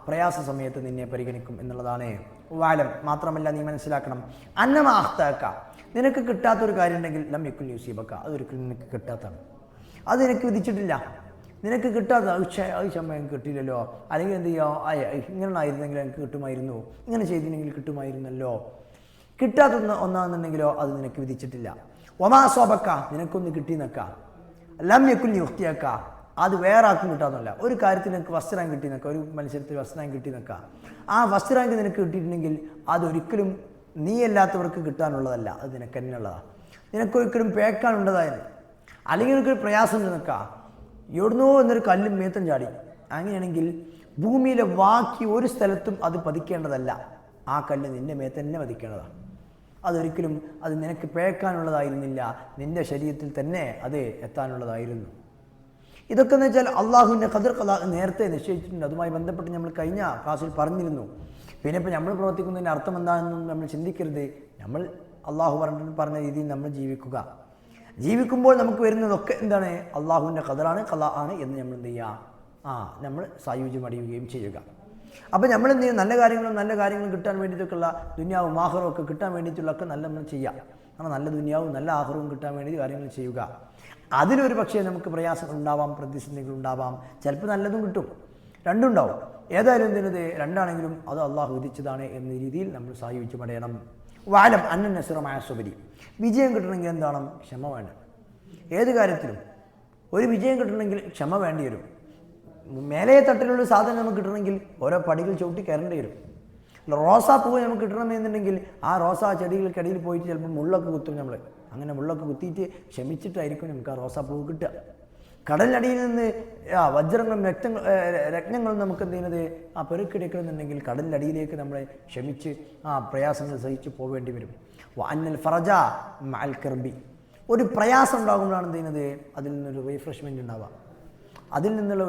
പ്രയാസ സമയത്ത് നിന്നെ പരിഗണിക്കും എന്നുള്ളതാണ് വാലം. മാത്രമല്ല നീ മനസ്സിലാക്കണം, അന്നമ അഖ്താക, നിനക്ക് കിട്ടാത്തൊരു കാര്യം ഉണ്ടെങ്കിൽ ലം യകുൻ യുസീബക, അതൊരിക്കലും നിനക്ക് കിട്ടാത്തതാണ്, അത് നിനക്ക് വിധിച്ചിട്ടില്ല. നിനക്ക് കിട്ടാത്ത സമയം കിട്ടിയില്ലല്ലോ, അല്ലെങ്കിൽ എന്ത് ചെയ്യുക, ഇങ്ങനെ ആയിരുന്നെങ്കിൽ എനിക്ക് കിട്ടുമായിരുന്നു, ഇങ്ങനെ ചെയ്തില്ലെങ്കിൽ കിട്ടുമായിരുന്നല്ലോ. കിട്ടാത്ത ഒന്നാണെന്നുണ്ടെങ്കിലോ അത് നിനക്ക് വിധിച്ചിട്ടില്ല. ഒമാ സോബക്ക, നിനക്കൊന്ന് കിട്ടി നിൽക്കാം. ലം യകുൻ യുഖ്തിയക, അത് വേറെ ആർക്കും കിട്ടാമെന്നല്ല. ഒരു കാര്യത്തിൽ നിനക്ക് ഫസ്റ്റ് റാങ്ക് കിട്ടി നിൽക്കുക, ഒരു മത്സരത്തിൽ ഫസ്റ്റ് റാങ്ക് കിട്ടി നിൽക്കുക. ആ ഫസ്റ്റ് റാങ്ക് നിനക്ക് കിട്ടിയിട്ടുണ്ടെങ്കിൽ അതൊരിക്കലും നീ അല്ലാത്തവർക്ക് കിട്ടാനുള്ളതല്ല, അത് നിനക്ക് തന്നെ ഉള്ളതാണ്. നിനക്കൊരിക്കലും പേക്കാനുള്ളതായിരുന്നു. അല്ലെങ്കിൽ നിനക്കൊരു പ്രയാസം നിൽക്കുക, എവിടുന്നോ എന്നൊരു കല്ലും മേത്തം ചാടി. അങ്ങനെയാണെങ്കിൽ ഭൂമിയിലെ ബാക്കി ഒരു സ്ഥലത്തും അത് പതിക്കേണ്ടതല്ല, ആ കല്ല് നിൻ്റെ മേത്ത് തന്നെ പതിക്കേണ്ടതാണ്. അതൊരിക്കലും അത് നിനക്ക് പേക്കാനുള്ളതായിരുന്നില്ല, നിൻ്റെ ശരീരത്തിൽ തന്നെ അത് എത്താനുള്ളതായിരുന്നു. ഇതൊക്കെ എന്ന് വെച്ചാൽ അള്ളാഹുവിൻ്റെ ഖദർ ഖലാ നേരത്തെ നിശ്ചയിച്ചിട്ടുണ്ട്. അതുമായി ബന്ധപ്പെട്ട് നമ്മൾ കഴിഞ്ഞ ക്ലാസ്സിൽ പറഞ്ഞിരുന്നു. പിന്നെ ഇപ്പോൾ നമ്മൾ പ്രവർത്തിക്കുന്നതിൻ്റെ അർത്ഥം എന്താണെന്നും നമ്മൾ ചിന്തിക്കരുത്. നമ്മൾ അള്ളാഹു പറഞ്ഞ രീതിയിൽ നമ്മൾ ജീവിക്കുക. ജീവിക്കുമ്പോൾ നമുക്ക് വരുന്നതൊക്കെ എന്താണ്, അള്ളാഹുവിൻ്റെ ഖദറാണ്, ഖലാ ആണ് എന്ന് നമ്മൾ എന്ത് ചെയ്യുക, നമ്മൾ സായുജ്യമടിയുകയും ചെയ്യുക. അപ്പോൾ നമ്മൾ എന്ത് ചെയ്യും, നല്ല കാര്യങ്ങളും കിട്ടാൻ വേണ്ടിയിട്ടൊക്കെയുള്ള ദുനിയാവും ആഖിറവും ഒക്കെ കിട്ടാൻ വേണ്ടിയിട്ടുള്ളതൊക്കെ നല്ല നമ്മൾ ചെയ്യാം. കാരണം നല്ല ദുനിയാവും നല്ല ആഖിറവും കിട്ടാൻ വേണ്ടി കാര്യങ്ങൾ ചെയ്യുക. അതിലൊരു പക്ഷേ നമുക്ക് പ്രയാസങ്ങൾ ഉണ്ടാവാം, പ്രതിസന്ധികൾ ഉണ്ടാവാം, ചിലപ്പോൾ നല്ലതും കിട്ടും, രണ്ടും ഉണ്ടാവും. ഏതായാലും എന്തിനത് രണ്ടാണെങ്കിലും അത് അള്ളാഹു വിധിച്ചതാണ് എന്ന രീതിയിൽ നമ്മൾ സായുജ്യമടയണം. വാലം അന്ന നസ്റമായ സുബരി, വിജയം കിട്ടണമെങ്കിൽ എന്താണ്, ക്ഷമ വേണം. ഏത് കാര്യത്തിലും ഒരു വിജയം കിട്ടണമെങ്കിൽ ക്ഷമ വേണ്ടി വരും. മേലേ തട്ടിലുള്ള സാധനം നമുക്ക് കിട്ടണമെങ്കിൽ ഓരോ പടികൾ ചവിട്ടി കയറേണ്ടി വരും. റോസാപ്പൂവ് നമുക്ക് കിട്ടണമെന്നുണ്ടെങ്കിൽ ആ റോസാ ചെടികൾക്കിടയിൽ പോയിട്ട് ചിലപ്പോൾ മുള്ളൊക്കെ കുത്തും. നമ്മൾ അങ്ങനെ മുള്ളൊക്കെ കുത്തിയിട്ട് ക്ഷമിച്ചിട്ടായിരിക്കും നമുക്ക് ആ റോസാപ്പൂവ് കിട്ടുക. കടലിനടിയിൽ നിന്ന് വജ്രങ്ങളും രത്നങ്ങളും നമുക്ക് എന്ത് ചെയ്യുന്നത് പെറുക്കിടക്കണമെന്നുണ്ടെങ്കിൽ കടലിനടിയിലേക്ക് നമ്മളെ ക്ഷമിച്ച് പ്രയാസങ്ങൾ സഹിച്ച് പോവേണ്ടി വരും. അന്നൽ ഫറജ മഅൽ കർബി, ഒരു പ്രയാസം ഉണ്ടാകുമ്പോഴാണ് എന്ത് ചെയ്യുന്നത്, അതിൽ നിന്നൊരു റീഫ്രഷ്മെൻറ്റ് ഉണ്ടാവുക. അതിൽ നിന്നുള്ള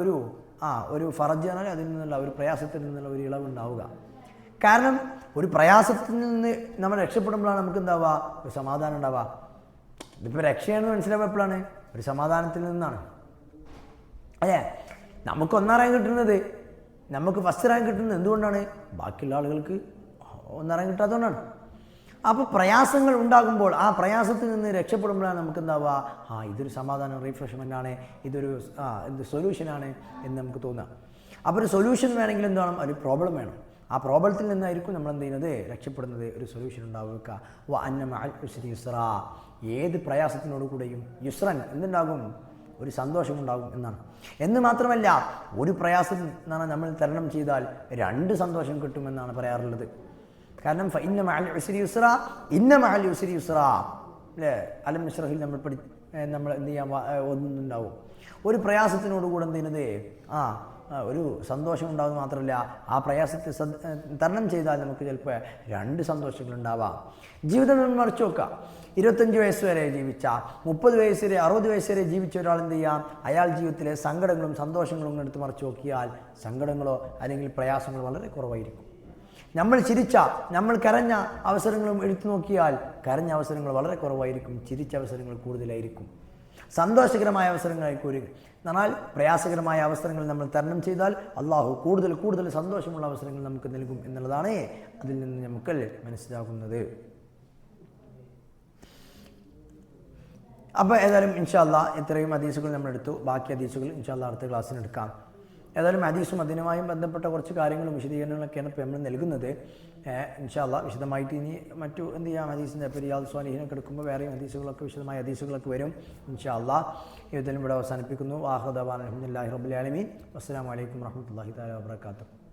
ഒരു ഫറജാണ്, അതിൽ നിന്നുള്ള ഒരു പ്രയാസത്തിൽ നിന്നുള്ള ഒരു ഇളവുണ്ടാവുക. കാരണം ഒരു പ്രയാസത്തിൽ നിന്ന് നമ്മൾ രക്ഷപ്പെടുമ്പോഴാണ് നമുക്ക് എന്താവുക, ഒരു സമാധാനം ഉണ്ടാവുക. ഇതിപ്പോൾ രക്ഷയാണെന്ന് മനസ്സിലാവുക ഒരു സമാധാനത്തിൽ നിന്നാണ്. അല്ലേ, നമുക്ക് ഒന്നാം റാങ്ക് കിട്ടുന്നത്, നമുക്ക് ഫസ്റ്റ് റാങ്ക് കിട്ടുന്നത് എന്തുകൊണ്ടാണ്, ബാക്കിയുള്ള ആളുകൾക്ക് ഒന്നാം റാങ്ക് കിട്ടാത്തതുകൊണ്ടാണ്. അപ്പോൾ പ്രയാസങ്ങൾ ഉണ്ടാകുമ്പോൾ ആ പ്രയാസത്തിൽ നിന്ന് രക്ഷപ്പെടുമ്പോഴാണ് നമുക്ക് എന്താവുക, ഇതൊരു സമാധാനം, റീഫ്രഷ്മെൻ്റ് ആണ്, ഇതൊരു സൊല്യൂഷനാണ് എന്ന് നമുക്ക് തോന്നുക. അപ്പോൾ ഒരു സൊല്യൂഷൻ വേണമെങ്കിൽ എന്ത് വേണം, ഒരു പ്രോബ്ലം വേണം. ആ പ്രോബ്ലത്തിൽ നിന്നായിരിക്കും നമ്മൾ എന്ത് ചെയ്യുന്നത്, രക്ഷപ്പെടുന്നത്, ഒരു സൊല്യൂഷൻ ഉണ്ടാവുക. അന്ന മഅൽ ഉസ്രി യുസ്റ, ഏത് പ്രയാസത്തിനോട് കൂടെയും യുസ്രൻ എന്തുണ്ടാകും, ഒരു സന്തോഷമുണ്ടാകും എന്നാണ്. എന്ന് മാത്രമല്ല, ഒരു പ്രയാസം എന്നാണ് നമ്മൾ തരണം ചെയ്താൽ 2 സന്തോഷം കിട്ടുമെന്നാണ് പറയാറുള്ളത്. കാരണം ഇന്ന മഅൽ ഉസ്രി യുസ്ര, ഇന്ന മഅൽ ഉസ്രി യുസ്ര അല്ലേ? അലം നശ്റഹിൽ നമ്മൾ എന്ത് ചെയ്യാൻ ഒന്നുണ്ടാവും. ഒരു പ്രയാസത്തിനോടുകൂടെ എന്ത് ചെയ്യുന്നത് ഒരു സന്തോഷം ഉണ്ടാകുന്നത് മാത്രമല്ല, ആ പ്രയാസത്തെ തരണം ചെയ്താൽ നമുക്ക് ചിലപ്പോൾ 2 സന്തോഷങ്ങളുണ്ടാവാം. ജീവിതം നമ്മൾ മറിച്ച് നോക്കുക. 25 വയസ്സ് വരെ ജീവിച്ച, 30 വയസ്സ് വരെ 60 വയസ്സ് വരെ ജീവിച്ച ഒരാൾ എന്ത് ചെയ്യാം? അയാൾ ജീവിതത്തിലെ സങ്കടങ്ങളും സന്തോഷങ്ങളും എടുത്ത് മറിച്ച് നോക്കിയാൽ സങ്കടങ്ങളോ അല്ലെങ്കിൽ പ്രയാസങ്ങളോ വളരെ കുറവായിരിക്കും. നമ്മൾ ചിരിച്ച, നമ്മൾ കരഞ്ഞ അവസരങ്ങളും എടുത്തു നോക്കിയാൽ കരഞ്ഞ അവസരങ്ങൾ വളരെ കുറവായിരിക്കും, ചിരിച്ച അവസരങ്ങൾ കൂടുതലായിരിക്കും. സന്തോഷകരമായ അവസരങ്ങളായിരിക്കും. എന്നാൽ പ്രയാസകരമായ അവസരങ്ങൾ നമ്മൾ തരണം ചെയ്താൽ അള്ളാഹു കൂടുതൽ കൂടുതൽ സന്തോഷമുള്ള അവസരങ്ങൾ നമുക്ക് നൽകും എന്നുള്ളതാണ് അതിൽ നിന്ന് നമുക്ക് മനസ്സിലാകുന്നത്. അപ്പോൾ ഏതായാലും ഇൻഷാ അല്ലാഹ് ഇത്രയും ഹദീസുകൾ നമ്മളെടുത്തു. ബാക്കി ഹദീസുകൾ ഇൻഷാ അല്ലാഹ് അടുത്ത ക്ലാസ്സിന് എടുക്കാം. ഏതായാലും ഹദീസും അതിനുമായും ബന്ധപ്പെട്ട കുറച്ച് കാര്യങ്ങളും വിശദീകരണങ്ങളൊക്കെയാണ് ഇപ്പോൾ നമ്മൾ നൽകുന്നത്. ഇൻഷാ അല്ലാഹ് വിശദമായിട്ട് ഇനി മറ്റു എന്ത് ചെയ്യാം, ഹദീസിൻ്റെ ഇപ്പോൾ റിയാദ് സ്വാലിഹിനൊക്കെ എടുക്കുമ്പോൾ വേറെയും ഹദീസുകളൊക്കെ വിശദമായ ഹദീസുകളൊക്കെ വരും. ഇൻഷാ അല്ലാഹ് ഇതിലും ഇവിടെ അവസാനിപ്പിക്കുന്നു. ആഖിറു ദഅ്വാനാ അൽഹംദുലില്ലാഹി റബ്ബിൽ ആലമീൻ. അസ്സലാമു അലൈക്കും വറഹ്മത്തുള്ളാഹി തആല വബറകാതുഹു.